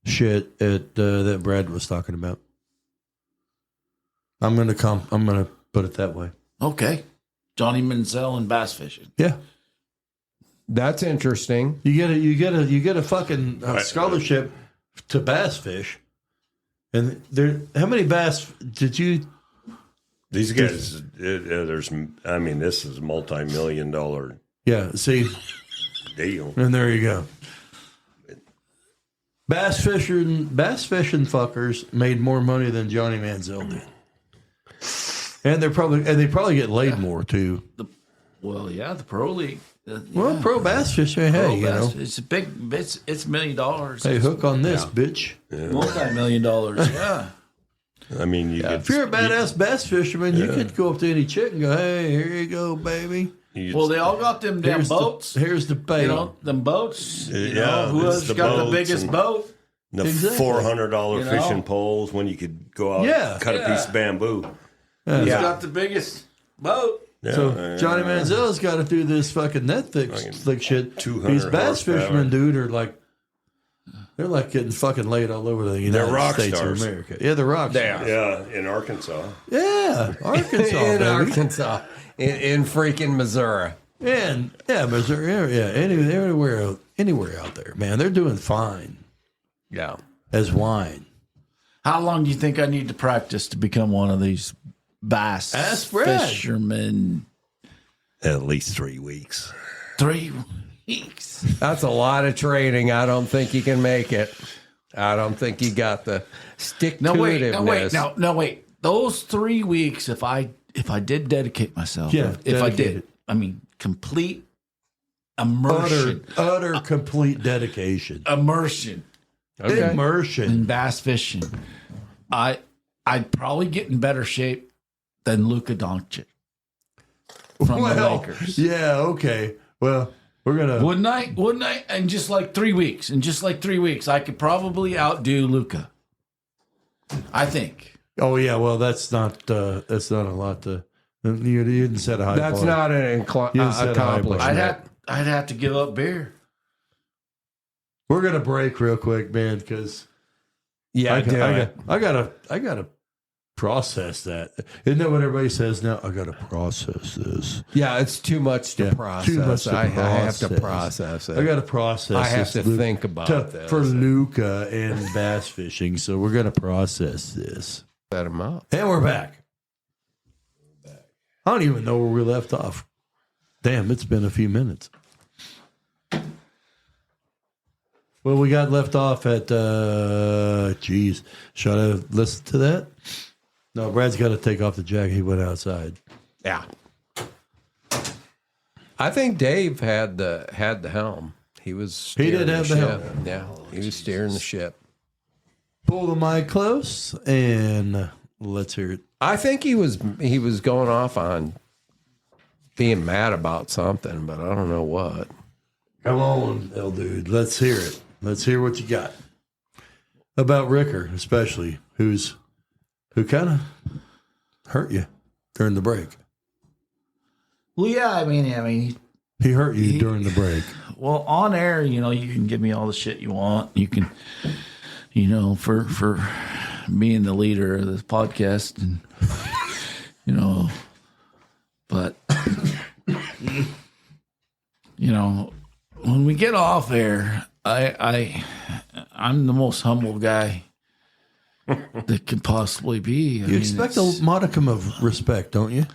shit that Brad was talking about. I'm gonna put it that way. Okay, Johnny Manziel and bass fishing. Yeah, That's interesting. you get a fucking scholarship to bass fish, and how many bass did you? These guys, this is a multi-million-dollar Yeah, see, deal. and there you go. Bass fishing fuckers made more money than Johnny Manziel did, and they probably get laid more too. The pro league. Well, pro bass fishing, hey, it's a big. It's $1 million. hey, hook on this, bitch. $multi-million. Yeah. I mean, If you're a badass bass fisherman, you could go up to any chick and go, "Hey, here you go, baby. Well, they all got them damn boats. Here's the pay." Them boats. Yeah, whoever's it's the got the boats biggest and- boat. the Exactly. $400 fishing poles when you could go out and cut a piece of bamboo. Who's got the biggest boat? Yeah, So Johnny Manziel's got to do this fucking Netflix shit. 200 These bass horsepower. fishermen, dude, are like, they're like getting fucking laid all over the United rock States stars. of America. Yeah, they're rock stars. yeah, in Arkansas. Yeah, Arkansas, in baby. Arkansas, in freaking Missouri. And Missouri, yeah, anywhere out there, man. They're doing fine Yeah. as wine. How long do you think I need to practice to become one of these bass Ask Brad. fishermen? At least 3 weeks. 3 weeks. That's a lot of training. I don't think you can make it. I don't think you got the stick-to-itiveness. No, wait. Those 3 weeks, if I did dedicate myself, Yeah, if I dedicated. did, complete immersion. Utter complete dedication. Immersion Okay. Immersion. in bass fishing. I'd probably get in better shape than Luka Doncic from the Lakers. yeah, okay. Well, we're gonna. Wouldn't I? In just like 3 weeks. I could probably outdo Luka. I think. Oh yeah, well that's not a lot to. You didn't set a high. That's bar. not an You said accomplishment. I'd have to give up beer. We're gonna break real quick, man, because I gotta process that. Isn't that what everybody says now? I gotta process this. Yeah, it's too much to process. Too much to I have to process. process it. I gotta process. I have this to think about this. for Luca and bass fishing. So we're gonna process this. Set them up. And we're back. I don't even know where we left off. Damn, it's been a few minutes. Well, we got left off at, geez, should I listen to that? No, Brad's got to take off the jacket. He went outside. Yeah. I think Dave had the helm. He was He did steering have the ship. helm. Yeah, he was steering the ship. Pull the mic close and let's hear it. I think he was going off on being mad about something, but I don't know what. Come on, L dude. Let's hear it. Let's hear what you got about Ricker, especially who kind of hurt you during the break. Well, yeah, I mean, He hurt you during the break. well, on air, you can give me all the shit you want. You can, for being the leader of this podcast, and but when we get off air, I'm the most humble guy that could possibly be. You expect a modicum of respect, don't you?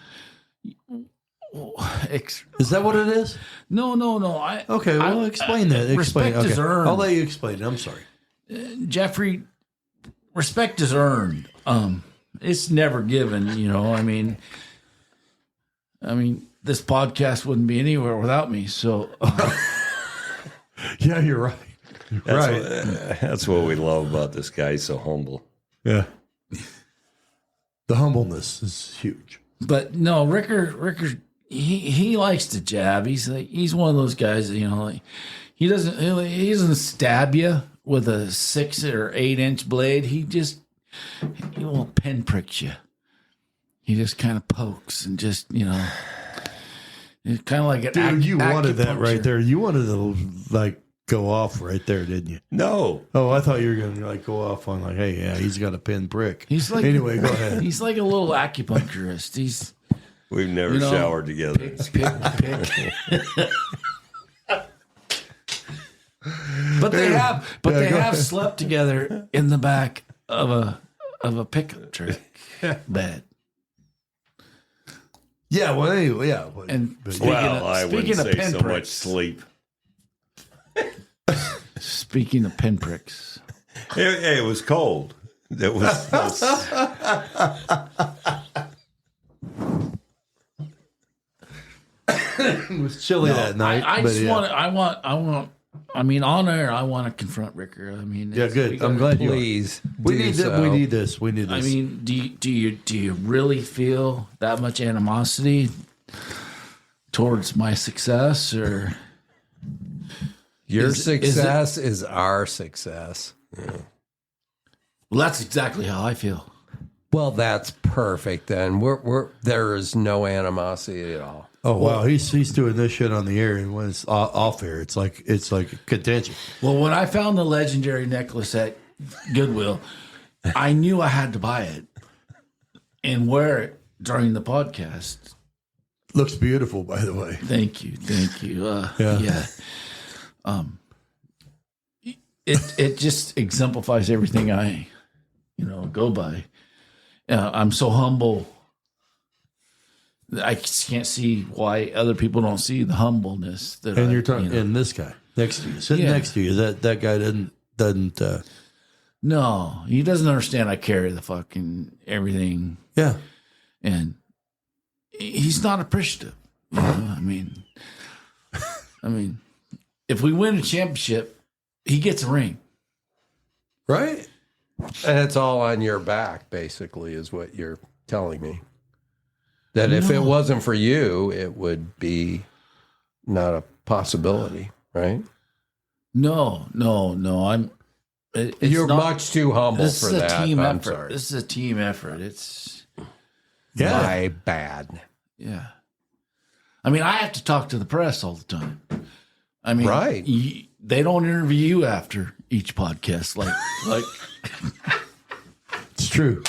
Is that what it is? No. Okay, well, explain that. Explain. Respect is earned. I'll let you explain it. I'm sorry. Jeffrey, respect is earned. It's never given, I mean, this podcast wouldn't be anywhere without me. So, Yeah, you're right. That's what we love about this guy. He's so humble. Yeah. The humbleness is huge. but no, Ricker, he likes to jab. He's one of those guys that, he doesn't stab you with a 6 or 8 inch blade. He won't pinprick you. He just kind of pokes and just, it's kind of like an Dude, you wanted that acupuncture. right there. You wanted to go off right there, didn't you? No. Oh, I thought you were going to go off on hey, yeah, he's got a pin prick. He's like, anyway, go ahead. He's like a little acupuncturist. We've never showered together. Pick. But they have slept together in the back of a pickup truck bed. Yeah, well, anyway, yeah. And I wouldn't of say so much pinpricks. sleep. Speaking of pinpricks, It was cold. It was. It was chilly that night. I but just yeah. want. I mean, on air, I want to confront Ricker. I mean, Yeah, good. I'm glad you are. Please, We do need so. we need this. We need this. I mean, do you really feel that much animosity towards my success, or Your is it- success is our success. well, that's exactly how I feel. Well, that's perfect. Then there is no animosity at all. oh wow, he's doing this shit on the air, and when it's off air, it's like contention. Well, when I found the legendary necklace at Goodwill, I knew I had to buy it and wear it during the podcast. Looks beautiful, by the way. Thank you. Yeah. Yeah. It just exemplifies everything I, go by. I'm so humble. I just can't see why other people don't see the humbleness that. And you're talking, and this guy next to you, sitting Yeah. next to you, that guy doesn't. No, he doesn't understand. I carry the fucking everything, Yeah, and he's not appreciative. I mean, if we win a championship, he gets a ring. right. And it's all on your back, basically, is what you're telling me. That if it No. wasn't for you, it would be not a possibility, right? No. It's You're not- much too humble This for is a that. team I'm effort. sorry. This is a team effort. It's Yeah, My bad. yeah. I mean, I have to talk to the press all the time. I mean, Right. They don't interview you after each podcast, like. it's true.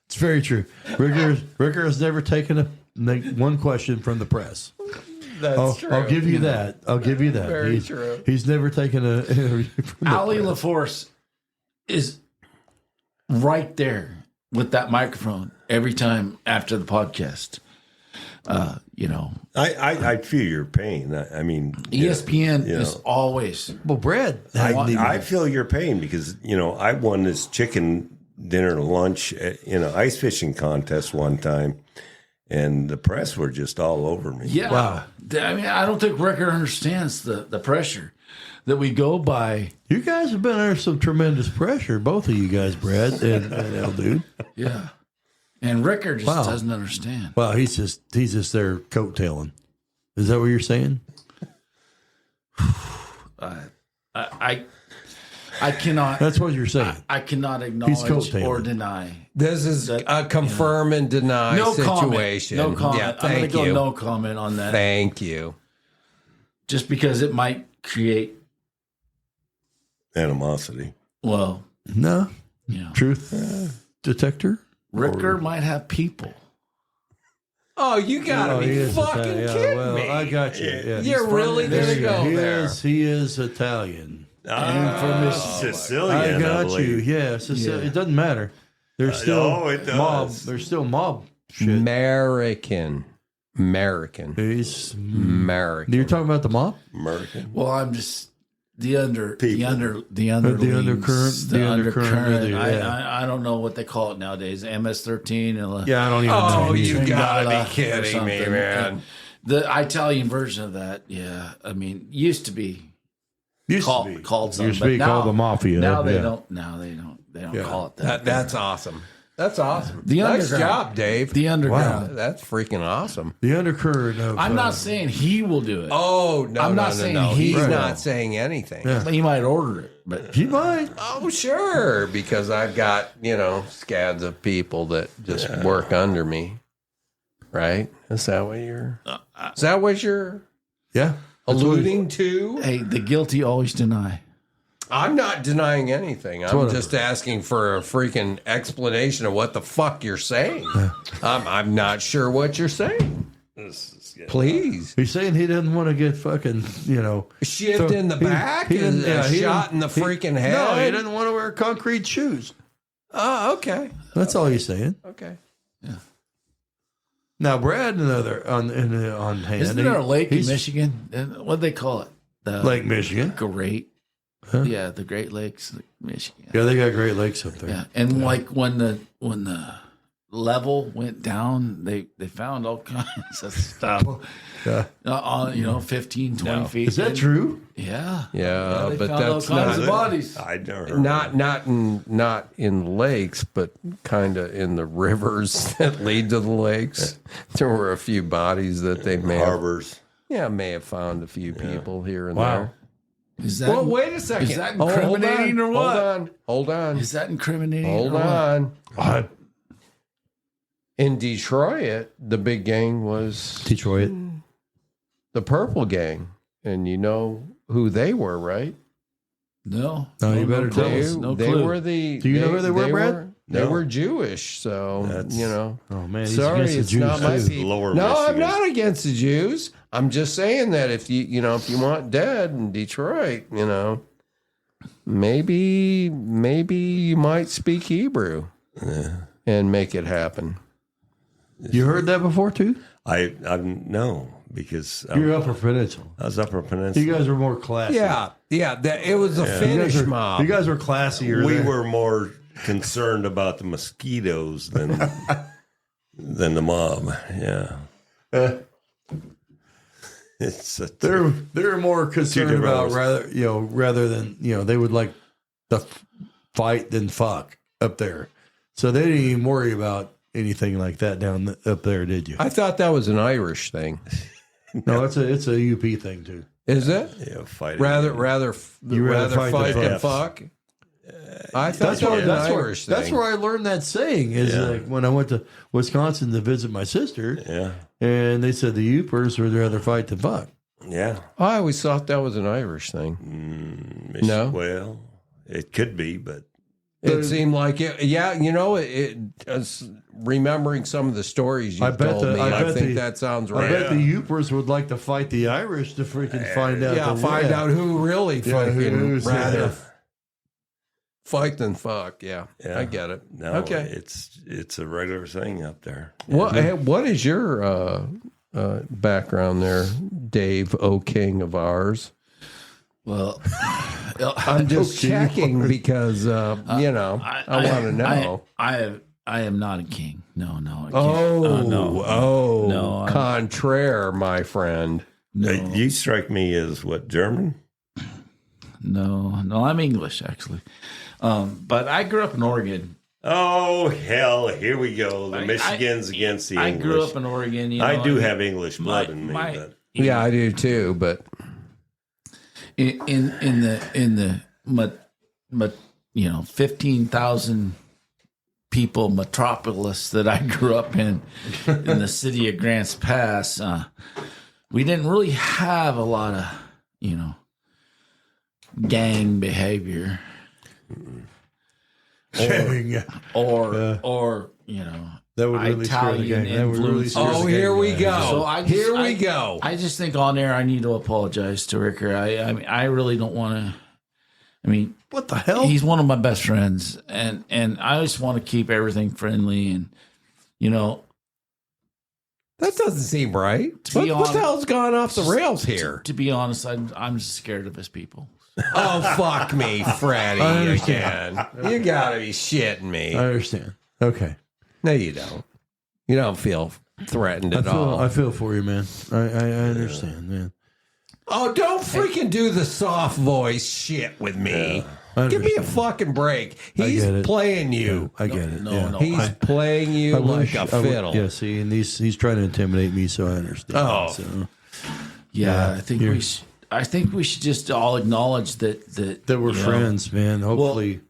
It's very true. Ricker has never taken one question from the press. That's true. I'll give you that. I'll give you that. Very true. He's never taken an interview from the Ali press. LaForce is right there with that microphone every time after the podcast. you know, I feel your pain. I mean, ESPN you know, is always. Well, Brad, I feel your pain because, you know, I won this chicken dinner lunch in an ice fishing contest one time, and the press were just all over me. Yeah. Wow. I mean, I don't think Ricker understands the pressure that we go by. you guys have been under some tremendous pressure, both of you guys, Brad and El Dude. Yeah. And Ricker just Wow. doesn't understand. Wow, he's just there coattailing. Is that what you're saying? I cannot. That's what you're saying. I cannot acknowledge coattailing. or deny. This is a confirm and deny No situation. comment. No comment. Yeah, I'm going to thank go you. no comment on that. Thank you. Just because it might create, Animosity. well, No, you know, truth detector. Ricker might have people. Oh, you gotta He be is fucking Italian. kidding well, me. I got you. Yeah. You're really There gonna you go. go He there. He is Italian. Sicilian. I got believe. you. Yeah, it doesn't matter. There's still oh, it does. mob. There's still mob shit. American. He's. American. You're talking about the mob? American. Well, I'm just the undercurrent. The undercurrent. I don't know what they call it nowadays. MS-13. Yeah, I don't even Oh, know. you gotta Tringala be or kidding me, something. man. The Italian version of that, yeah. I mean, used to be Used called to be. something, Used to be but called now- the mafia. Now they yeah. don't. Now they don't. They don't Yeah. call it that. That's awesome. That's awesome. The nice underground. job, Dave. The underground. That's freaking awesome. The undercurrent of. I'm not saying he will do it. Oh no, I'm no, not no, saying no. he He's will. not saying anything. Yeah. He might order it, but He might. Oh sure, because I've got scads of people that just work under me. Right? Is that what you're? Is that what you're Yeah. alluding to? hey, the guilty always deny. I'm not denying anything. I'm whatever. just asking for a freaking explanation of what the fuck you're saying. I'm not sure what you're saying. Please. He's saying he doesn't want to get fucking, Shift in the back and shot in the freaking head. No, he doesn't want to wear concrete shoes. Oh, okay. That's all he's saying. Okay. Now, Brad, another on hand. Isn't there a lake in he's- Michigan? What do they call it? The Lake Michigan. Great. Huh? Yeah, the Great Lakes, Michigan. Yeah, they got Great Lakes up there. Yeah, and like when the level went down, they found all kinds of stuff. Yeah. 15, 20 feet. Is that true? Yeah. Yeah, they but found that's all kinds not of bodies. I never heard not in lakes, but kind of in the rivers that lead to the lakes. There were a few bodies that they may harbors. have found a few people here and Wow. there. Is that Well, wait a second. Is that Oh, hold incriminating or what? Hold on. Is that incriminating? Hold or what? on. In Detroit, the big gang was Detroit. the Purple Gang, and you know who they were, right? No. No, you better tell They, us. No they clue. were the. Do you know who they were, Brad? They No. were Jewish, so That's- Oh man, he's Sorry, against the it's Jews not my too. people. Lower No, I'm Michigan. not against the Jews. I'm just saying that if you want dead in Detroit, maybe you might speak Hebrew and make it happen. You heard that before too? I no, because You're Upper Peninsula. I was Upper Peninsula. You guys were more classy. Yeah. It was a You guys Finnish were, mob. You guys were classier. we there. were more concerned about the mosquitoes than the mob. Yeah, it's They're more concerned different about levels. rather than they would like to fight than fuck up there. So they didn't even worry about anything like that up there, did you? I thought that was an Irish thing. No, it's a UP thing too. Is it? fighting. Rather fight fight than than fuck. I thought that was an Irish thing. That's where I learned that saying. Is like when I went to Wisconsin to visit my sister, Yeah, and they said the Upers would rather fight than fuck. yeah. I always thought that was an Irish thing. No? Well, it could be, but It seemed like it. Yeah, remembering some of the stories you told me, I think that sounds I right. bet the Upers would like to fight the Irish to freaking find out. Find out who really fucking who's- rather fight than fuck. Yeah, Yeah. I get it. no. Okay. It's a regular thing up there. What is your background there, Dave O'King of ours. Well, I'm just checking because I want to know. I am not a king. No, I can't. No, contraire, my friend. No, You strike me as what, German? no, I'm English actually. But I grew up in Oregon. Oh, hell, here we go. The Michigans against the I English. grew up in Oregon. You know, I do have English blood in me. But. Yeah, I do too. But in the 15,000 people metropolis that I grew up in the city of Grants Pass, we didn't really have a lot of gang behavior. Or that would really scare the gang. That would really scare the gang. here we go. So we go. I just think on air I need to apologize to Ricker. I really don't want to. I mean, What the hell? he's one of my best friends, and I just want to keep everything friendly, and That doesn't seem right. be What the honest- hell's gone off the rails here? to be honest, I'm just scared of his people. Oh, fuck me, Freddie, I again. understand. You gotta be shitting me. I understand. Okay. No, you don't. You don't feel threatened at all. I feel for you, man. I understand, man. Oh, don't freaking do the soft voice shit with me. I Give me a understand. fucking break. I He's get it. playing you. I get it. No, yeah. no. He's playing you like a fiddle. Yeah, see, and he's trying to intimidate me, so I understand. Oh. So, Yeah, Yeah, I think you're- I think we should just all acknowledge that that we're friends, man. Hopefully,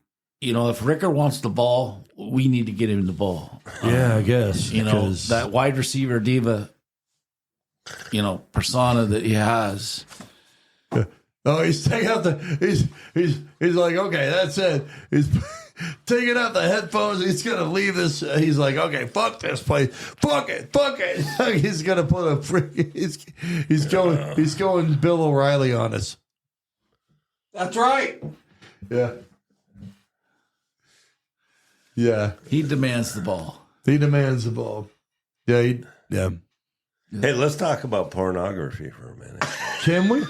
if Ricker wants the ball, we need to get him the ball. yeah, I guess. because- That wide receiver diva, persona that he has. Oh, he's taking out he's like, okay, that's it. He's taking out the headphones. He's gonna leave this. He's like, okay, fuck this place. Fuck it. He's gonna put a freaking. He's going Bill O'Reilly on us. That's right. Yeah. Yeah. He demands the ball. He demands the ball. Yeah. Yeah. Hey, let's talk about pornography for a minute. Can we?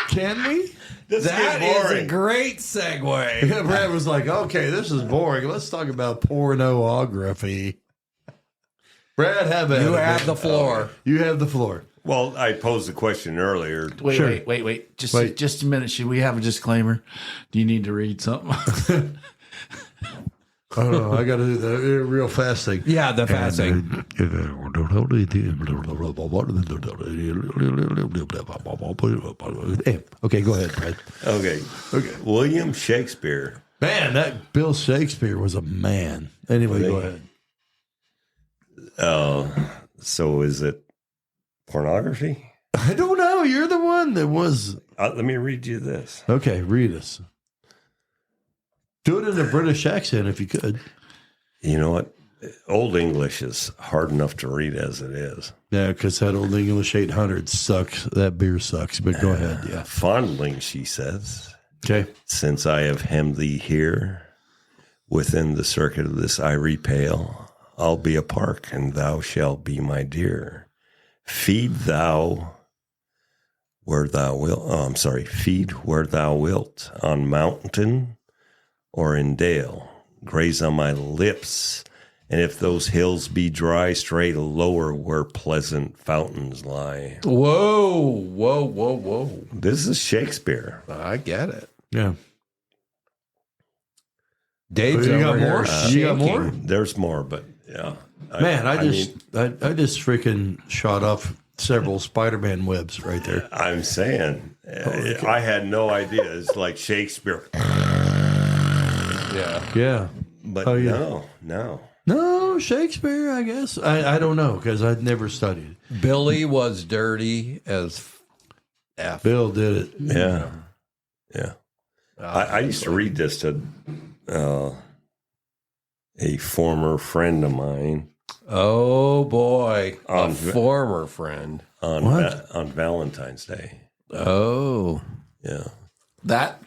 Can we? This That is a great segue. Yeah, Brad was like, okay, this is boring. Let's talk about pornography. Brad, You have the floor. You have the floor. Well, I posed the question earlier. Wait, Sure. wait. Just Wait. just a minute. Should we have a disclaimer? Do you need to read something? I don't know. I got to do the real fast thing. Yeah, the fast thing. Okay, go ahead, Brad. Okay. William Shakespeare. Man, that Bill Shakespeare was a man. Anyway, go ahead. So is it pornography? I don't know. You're the one that was. Let me read you this. Okay, read us. Do it in a British accent if you could. You know what? Old English is hard enough to read as it is. Yeah, because that Old English 800 sucks. That beer sucks. But go ahead. Yeah. Fondling, she says, Okay. since I have hemmed thee here within the circuit of this ivory pail, I'll be a park and thou shalt be my dear. Feed thou where thou wilt. Feed where thou wilt, on mountain or in dale. Graze on my lips, and if those hills be dry, stray lower where pleasant fountains lie. Whoa. This is Shakespeare. I get it. Yeah. Dave's You got over here more? You got more? shaking. There's more, but yeah. Man, I mean, just freaking shot off several Spider-Man webs right there. I'm saying, I had no idea. It's like Shakespeare. Yeah. Yeah. But Oh, yeah. no. No, Shakespeare, I guess. I don't know because I'd never studied. Billy was dirty as F. Bill did it. Yeah. I used to read this to a former friend of mine Oh, boy. On A former friend. on What? on Valentine's Day. Oh. Yeah.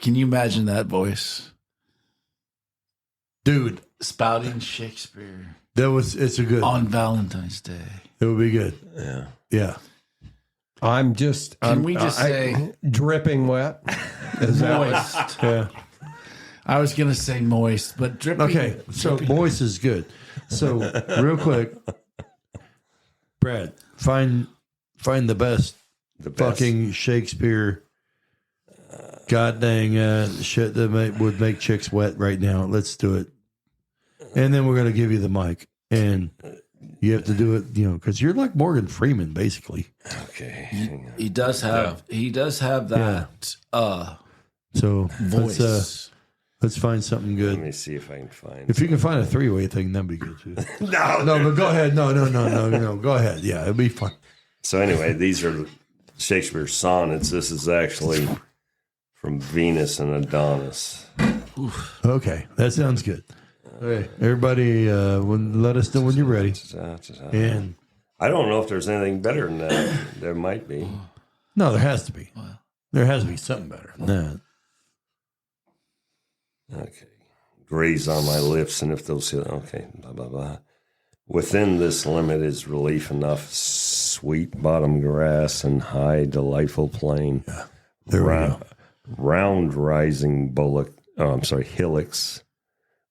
Can you imagine that voice? Dude, Spouting Shakespeare. It's a good. On Valentine's Day. It would be good. Yeah. Yeah. I'm just. Can we just say dripping wet? Is that what? moist? Yeah. I was going to say moist, but dripping. Okay. So moist is good. So real quick, Brad, find the best fucking Shakespeare. God dang shit that would make chicks wet right now. Let's do it. And then we're going to give you the mic. And you have to do it, because you're like Morgan Freeman, basically. Okay. He does have that So voice. let's find something Let good. me see if I can find. If you can find a three-way thing, that'd be good too. No. But go ahead. No. Go ahead. Yeah, it'll be fun. So anyway, these are Shakespeare sonnets. This is actually from Venus and Adonis. Okay, that sounds good. Okay, everybody, let us know when you're ready. And I don't know if there's anything better than that. There might be. no, there has to be. There has to be something better than that. Okay. Graze on my lips, and if those okay, blah blah blah. Within this limit is relief enough, sweet bottom grass and high delightful plain. Yeah. There we go. Round rising hillocks,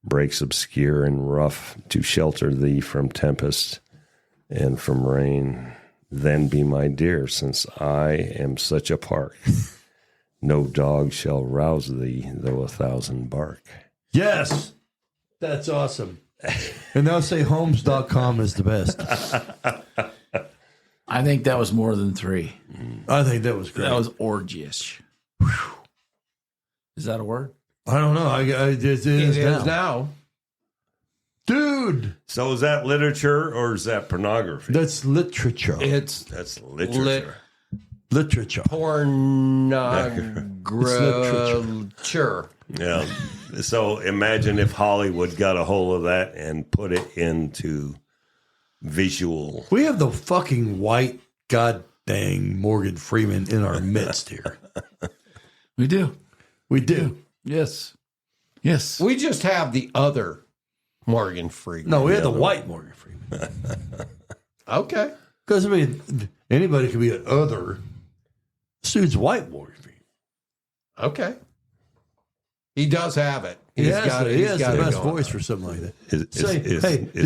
breaks obscure and rough to shelter thee from tempest and from rain. Then be my dear, since I am such a park. No dog shall rouse thee, though 1,000 bark. Yes, that's awesome. And they'll say homes.com is the best. I think that was more than 3. I think that was great. That was orgious. Is that a word? I don't know. It is now. Dude, So is that literature or is that pornography? that's literature. That's literature. Literature. Pornography. Yeah. So imagine if Hollywood got a hold of that and put it into visual. We have the fucking white god dang Morgan Freeman in our midst here. We do. We do. Yes. Yes. We just have the other Morgan Freeman. No, we have the white Morgan Freeman. Okay. Because, I mean, anybody can be an other. This dude's white Morgan Freeman. Okay. He does have it. He has the got it best going voice on. for something like that. It's Do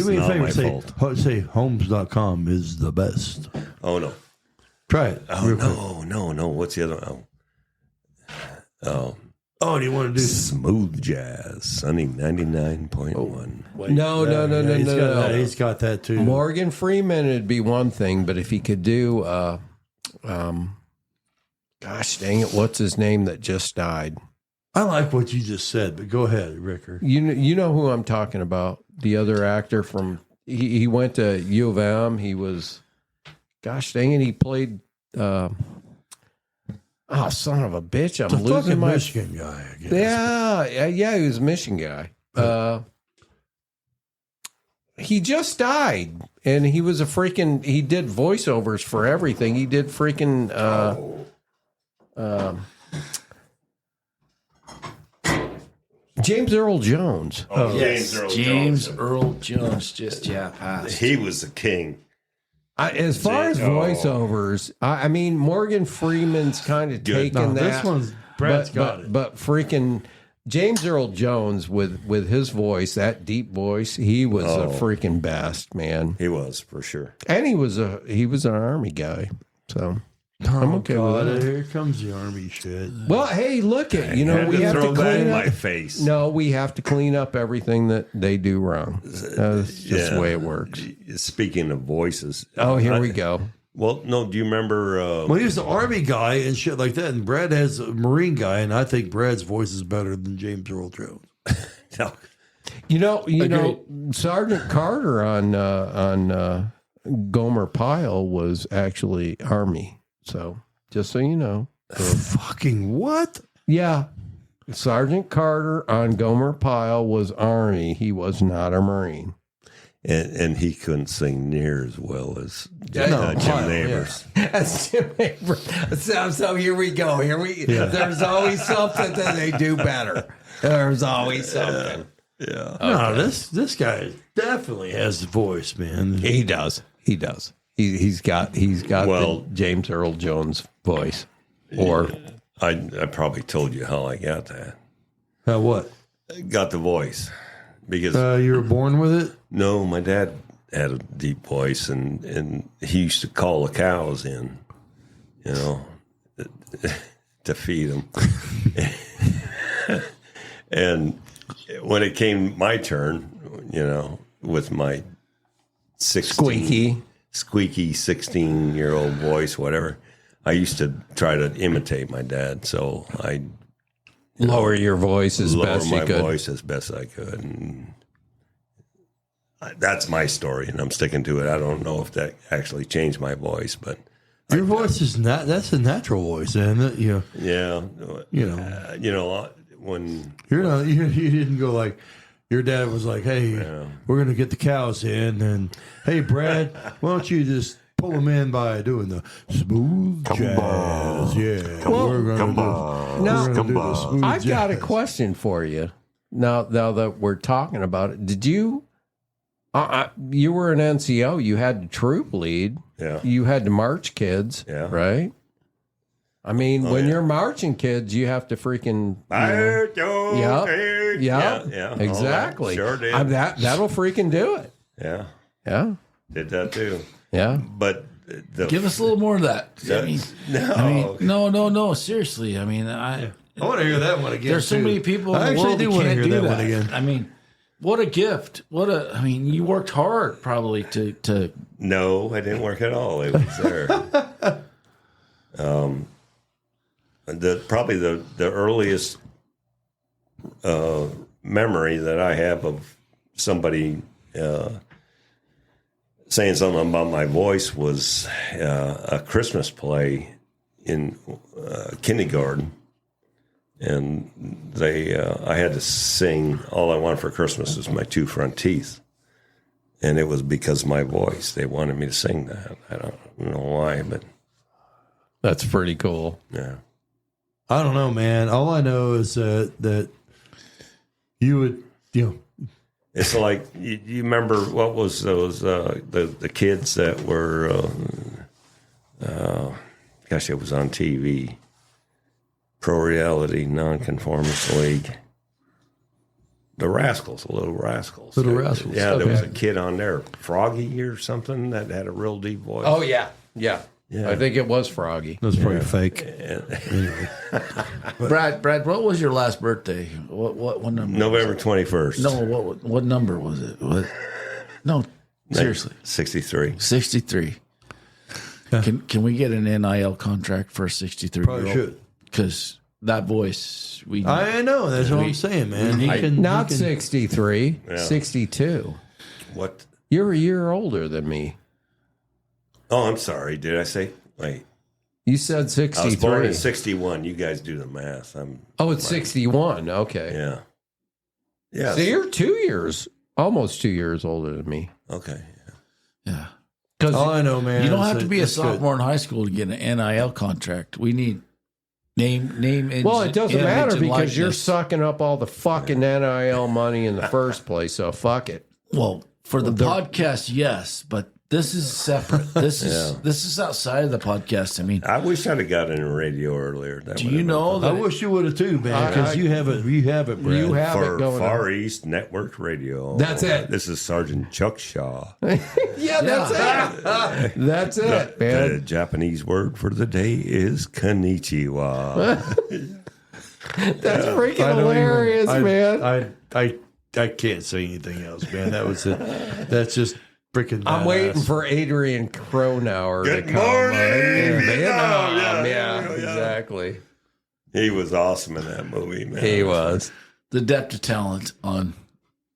me a not favor. my fault. Say homes.com is the best. Oh, no. Try it. Oh, no. What's the other? Oh, do you want to do Smooth Jazz, Sunny 99.1. No. He's got that too. Morgan Freeman would be one thing, but if he could do, gosh dang it, what's his name that just died? I like what you just said, but go ahead, Ricker. You know who I'm talking about? The other actor from he went to U of M. He was, gosh dang it, he played. Oh, son of a bitch! I'm The losing fucking my Michigan guy, I guess. Yeah, he was a Michigan guy. He just died, and he was he did voiceovers for everything. He did freaking, James Earl Jones. Oh, Yes. James Earl Jones just passed. He was the king. As far as voiceovers, I mean, Morgan Freeman's kind of taken that. This one's Brad's got it. But freaking James Earl Jones with his voice, that deep voice, he was a freaking best, man. He was, for sure. And he was an Army guy, so I'm okay with it. Here comes the Army shit. Well, hey, look at we have to throw that clean in up. my face. No, we have to clean up everything that they do wrong. That's just the way it works. Speaking of voices. Oh, here we go. Well, no, do you remember? Well, he was the Army guy and shit like that, and Brad has a Marine guy, and I think Brad's voice is better than James Earl Jones. No. You know, Sergeant Carter on Gomer Pyle was actually Army. So, just so you know. Fucking what? Yeah. Sergeant Carter on Gomer Pyle was Army. He was not a Marine. And he couldn't sing near as well as Jim Pyle, Neighbors. That's Jim Neighbors. So here we go. There's always something that they do better. There's always something. Yeah. No, this guy definitely has the voice, man. He does. He's got the James Earl Jones voice. Or I probably told you how I got that. What? Got the voice because You were born with it? no, my dad had a deep voice, and he used to call the cows in, to feed them. And when it came my turn, with my 16, squeaky 16-year-old voice, whatever, I used to try to imitate my dad. So I lower your voice as best you could. Lower my voice as best I could. And that's my story, and I'm sticking to it. I don't know if that actually changed my voice, but Your voice is not. That's a natural voice, isn't it? yeah, when You're not. You didn't go like. Your dad was like, "Hey, we're gonna get the cows in, and hey, Brad, why don't you just pull them in by doing the smooth jazz? Yeah, we're gonna do the smooth I've jazz." got a question for you. Now that we're talking about it, did you? You were an NCO. You had to troop lead. Yeah. You had to march kids. Yeah. Right. I mean, when you're marching kids, you have to freaking. Yeah. Oh, Exactly. sure did. That'll freaking do it. Yeah, Yeah. did that too. Yeah. But Give us a little more of that. No. Seriously, I mean, I want to hear that one again. There's so many people in I the world actually that do want to can't hear do that that. one again. I mean, what a gift! You worked hard probably to. No, I didn't work at all. It was there. Probably the earliest memory that I have of somebody saying something about my voice was a Christmas play in kindergarten, and I had to sing "All I Want for Christmas Is My Two Front Teeth." And it was because of my voice. They wanted me to sing that. I don't know why, but That's pretty cool. yeah. I don't know, man. All I know is that you would, It's like you remember what was those the kids that were gosh, it was on TV. Pro Reality Nonconformist League. The Rascals, Little Rascals. Little Rascals. Yeah, there was a Okay. kid on there, Froggy or something, that had a real deep voice. Oh yeah. Yeah. I think it was Froggy. that's probably fake. Brad, what was your last birthday? What number? November 21st. No, what number was it? No, seriously, 63. 63. Can we get an NIL contract for a 63? Probably should. Because that voice, I know. That's what I'm saying, man. He can Not he can, 63, Yeah. 62. What? You're a year older than me. Oh, I'm sorry. Did I say? Wait. You said 63. I was born in 61. You guys do the math. It's 61. Okay. Yeah. Yeah. So you're almost 2 years older than me. Okay. yeah. Because all I know, man. You don't is have to that be a it's good. sophomore in high school to get an NIL contract. We need name. well, it doesn't matter image, and because you're likeness. sucking up all the fucking NIL money in the first place. So fuck it. Well, for the podcast, yes, but this is separate. This is outside of the podcast. I mean, I wish I'd have got in the radio earlier. That do would you have know been I that? wish you would have too, man, because you have it. You have it, Brad. You have for it going Far on. East Network Radio. That's it. This is Sergeant Chuck Shaw. Yeah, that's it. That's it, The man. Japanese word for the day is konnichiwa. That's freaking I don't hilarious, even- man. I can't say anything else, man. That was it. That's just freaking. I'm badass. waiting for Adrian Cronauer to Good come. morning, Vietnam. Vietnam. Yeah, exactly. He was awesome in that movie, man. He was. The depth of talent on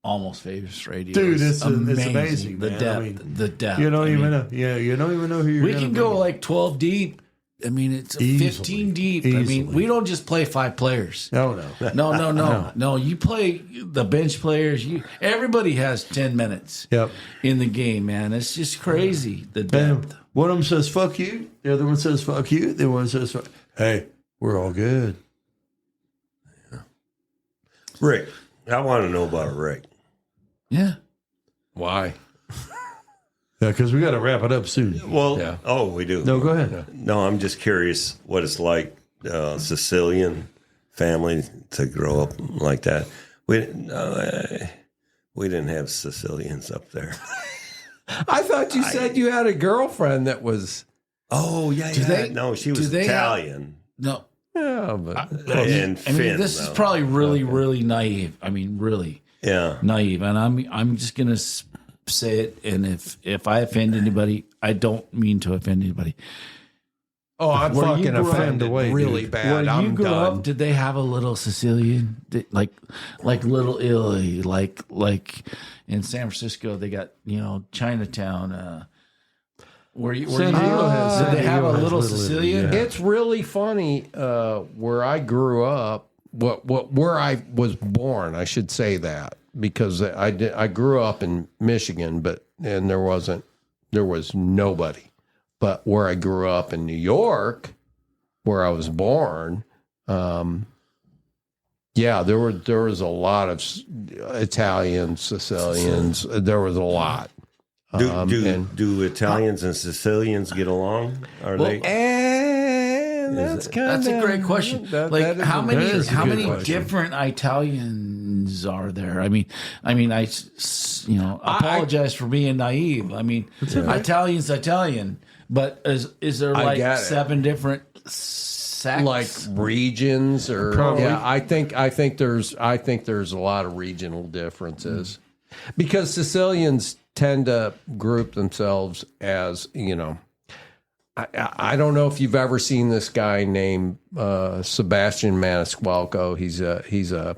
Almost Famous Radio, Dude, is it's amazing, The man. depth, I mean, the depth. You don't I even mean, know. Yeah, you don't even know who you're. We gonna can go bring. like 12 deep. I mean, it's Easily. 15 deep. I mean, Easily. we don't just play 5 players. Oh no. No. You play the bench players. Everybody has 10 minutes. Yep. In the game, man. It's just crazy. The And depth. one of them says "fuck you." The other one says "fuck you." The one says, "Hey, we're all good." Rick, I want to know about Rick. Yeah. Why? Yeah, because we got to wrap it up soon. Well, Yeah. oh, we do. No, go ahead. No, I'm just curious what it's like, Sicilian family to grow up like that. We didn't have Sicilians up there. I thought you said you had a girlfriend that was. Oh, yeah. No, she was Italian. No. Yeah, but And Finn, this is though. probably really naive. I mean, really Yeah. naive. And I'm just gonna say it. And if I offend anybody, I don't mean to offend anybody. I'm Where you fucking grew up- offended away, really dude. bad. When I'm you grew done. up, did they have a little Sicilian, like Little Italy, like in San Francisco? They got Chinatown. Where you San Diego has- did San they have Diego a has little Little Italy, Sicilian? yeah. It's really funny where I grew up. Where I was born, I should say that, because I grew up in Michigan, and there was nobody. But where I grew up in New York, where I was born, there was a lot of Italians, Sicilians. There was a lot. Do Italians and Sicilians get along? Are they? And that's That's a great question. that is how a many very how good many question. different Italians are there? I mean, I apologize for being naive. I mean, Italian's Italian, but is there I like get it. 7 different sects? like regions or Probably. yeah, I think there's a lot of regional differences because Sicilians tend to group themselves as I don't know if you've ever seen this guy named Sebastian Maniscalco. He's a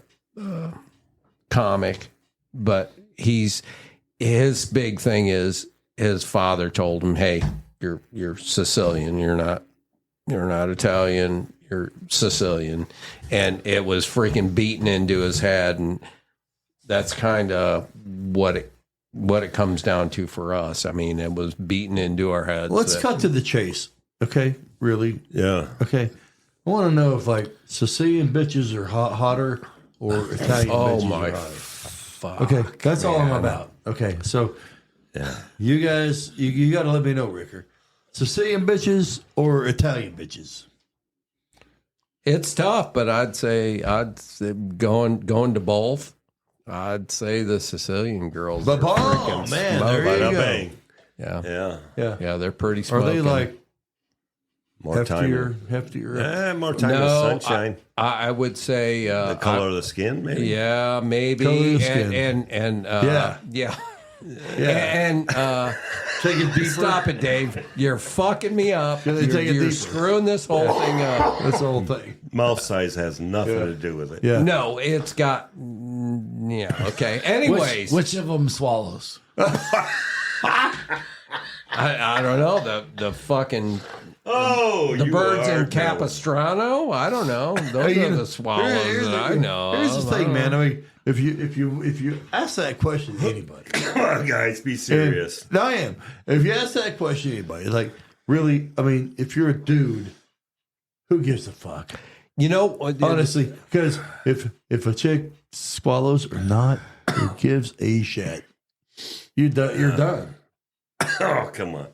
comic, but his big thing is his father told him, "Hey, you're Sicilian. You're not Italian. You're Sicilian," and it was freaking beaten into his head, and that's kind of what it comes down to for us. I mean, it was beaten into our heads. Let's cut to the chase. Okay, really? Yeah. Okay. I want to know if like Sicilian bitches are hotter or Italian bitches my are hotter. fuck. Okay, that's all I'm about. Okay, so Yeah. you guys, you got to let me know, Ricker. Sicilian bitches or Italian bitches? It's tough, but I'd say going to both. I'd say the Sicilian girls. are freaking man, smoking. there you go. Bang. Yeah, Yeah. Yeah. yeah, they're pretty Are smoking. they like More time. heftier? More time in No, the sunshine. I would say The color of the skin, maybe. yeah, maybe, Color of the skin. and Yeah. yeah. Yeah. And Take it deeper. stop it, Dave. You're fucking me up. Can they take it You're deeper? screwing this whole thing up. That's the whole thing. Mouth size has nothing to do with it. Yeah. No, it's got yeah. Okay. Anyways, which of them swallows? I don't know the fucking Oh, the you birds are in good. Capistrano. I don't know. Those are the swallows Here's that I know. Here's the thing, man. I mean, if you ask that question to anybody, Come on, guys, be serious. and I am. If you ask that question to anybody, like really, I mean, if you're a dude, who gives a fuck? You know, Honestly, because if a chick swallows or not, who gives a shit? You're done. Oh, come on.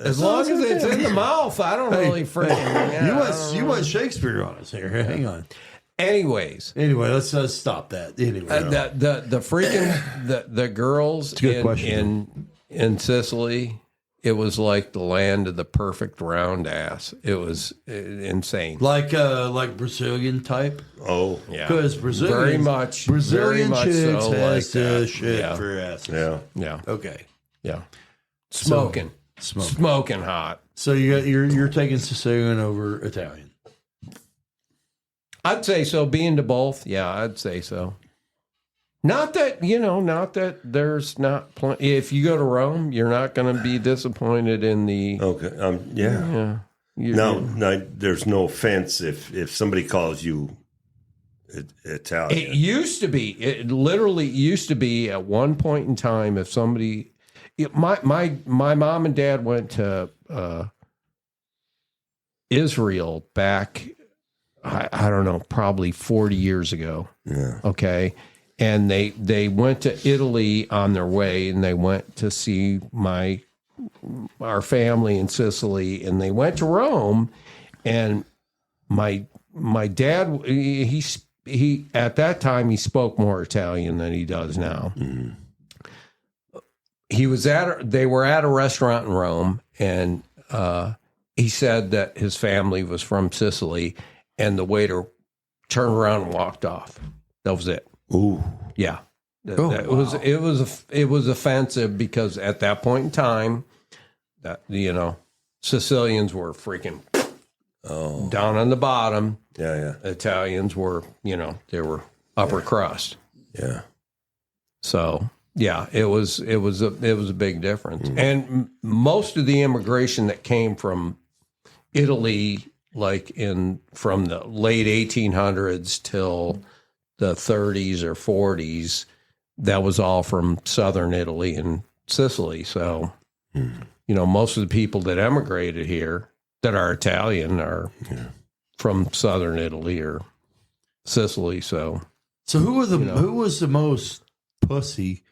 as long as it's in the mouth, I don't really freaking. Yeah, You want Shakespeare on us here? Hang on. Anyways, Anyway, let's stop that. Anyway, the freaking the girls a good question, in Sicily, it was like the land of the perfect round ass. It was insane. like Brazilian type. Oh, Yeah, Because very much Brazilian very much chicks so has like that. shit Yeah. for asses. yeah. Yeah, Okay. yeah. Smoking hot. So you're taking Sicilian over Italian. I'd say so. Being to both, yeah, I'd say so. Not that there's not plenty. If you go to Rome, you're not going to be disappointed in the. Okay. Yeah. Yeah. No, there's no offense if somebody calls you Italian. It used to be. It literally used to be at one point in time. If somebody, my mom and dad went to Israel back I don't know, probably 40 years ago. Yeah. Okay. And they went to Italy on their way, and they went to see our family in Sicily, and they went to Rome, and my dad, he at that time he spoke more Italian than he does now. Mm-hmm. They were at a restaurant in Rome, and he said that his family was from Sicily, and the waiter turned around and walked off. That was it. Ooh. Yeah. Oh, It was offensive because at that point in time, that Sicilians were freaking down on the bottom. Yeah. Italians were, they were upper crust. Yeah. So yeah, it was a big difference. And most of the immigration that came from Italy, from the late 1800s till the 30s or 40s, that was all from southern Italy and Sicily. So, most of the people that emigrated here that are Italian are from southern Italy or Sicily. So who was the most pussy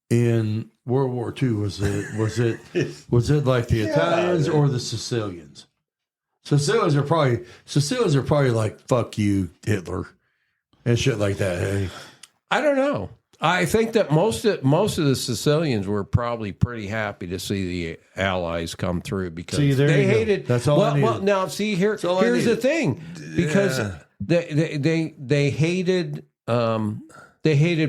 in World War II? Was it like the Italians or the Sicilians? Sicilians are probably like, fuck you, Hitler, and shit like that. Hey? I don't know. I think that most of the Sicilians were probably pretty happy to see the Allies come through because they hated. That's all I needed. Well, now see here's the thing, because they hated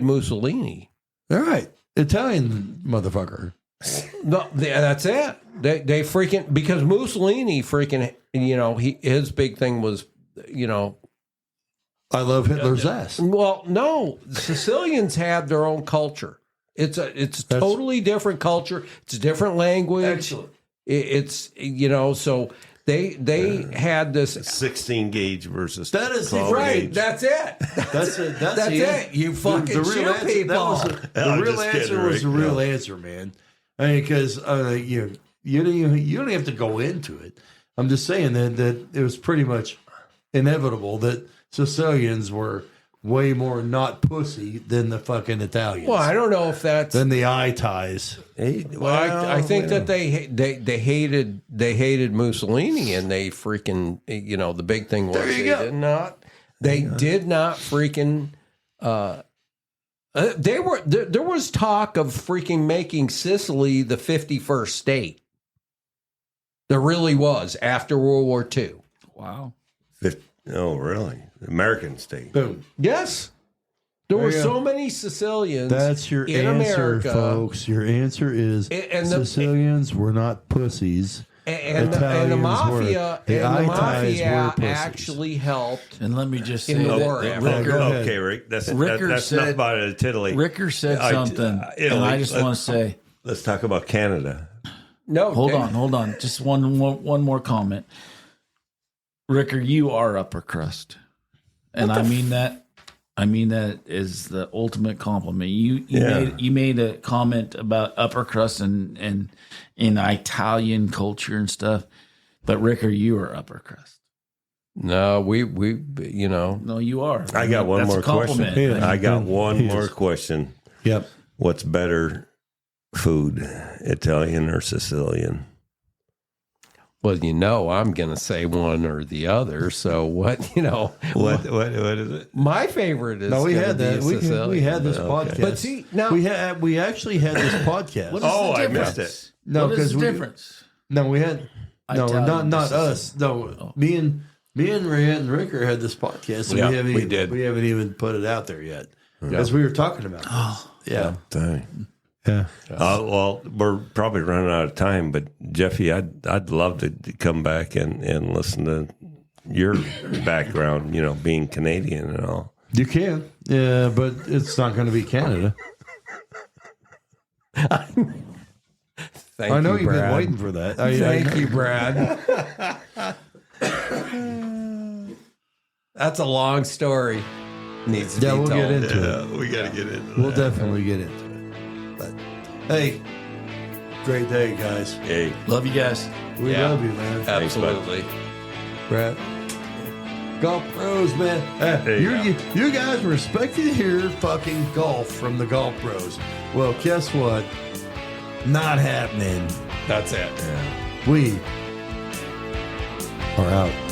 Mussolini. All right, Italian motherfucker. No, that's it. They freaking, because Mussolini freaking, his big thing was, I love Hitler's ass. Well, no, Sicilians had their own culture. It's a totally different culture. It's a different language. Excellent. It's so they had this 16 gauge versus that is 12 right. gauge. That's it. That's it. You fucking the real shoot answer, people. The real answer was the real answer, man. I mean, because you don't have to go into it. I'm just saying that it was pretty much inevitable that Sicilians were way more not pussy than the fucking Italians. Well, I don't know if that's than the eye ties. I think that they hated Mussolini, and they freaking the big thing was they did not freaking there was talk of freaking making Sicily the 51st state. There really was after World War II. Wow. Oh, really? American state. Boom. Yes. There were so many Sicilians. That's your in answer, America, folks. Your answer is Sicilians were not pussies. And the mafia actually helped. And let me just say, In the war that effort. Okay, Rick. That's enough about it. Titillate. Ricker said something, and I just want to say, let's talk about Canada. No, hold on. Just one more comment. Ricker, you are upper crust, and I mean that. I mean that is the ultimate compliment. You made a comment about upper crust and in Italian culture and stuff, but Ricker, you are upper crust. No, we No, you are. I got one more question. Yeah. I got one more question. Yep. What's better food, Italian or Sicilian? Well, I'm going to say one or the other. So what is it? My favorite is we gonna had that. be Sicilian. We had this podcast. But see, now we actually had this podcast. What is the I difference? missed it. No, what is the difference? We had Italian not Sicilian. us. No, me and Rhett and Ricker had this podcast. Yeah, we did. We haven't even put it out there yet, as we were talking about. Yeah. Dang. Yeah. Well, we're probably running out of time, but Jeffy, I'd love to come back and listen to your background, being Canadian and all. You can. Yeah, but it's not going to be Canada. Thank I know you, you've Brad. been waiting for that. Thank you, Brad. That's a long story. Needs to be we'll told. get into it. We got to get into We'll definitely get into it. But hey, great day, guys. Hey. Love you guys. We love you, man. Absolutely. Brad. Golf pros, man. You guys were expecting to hear fucking golf from the golf pros. Well, guess what? Not happening. That's it. We are out.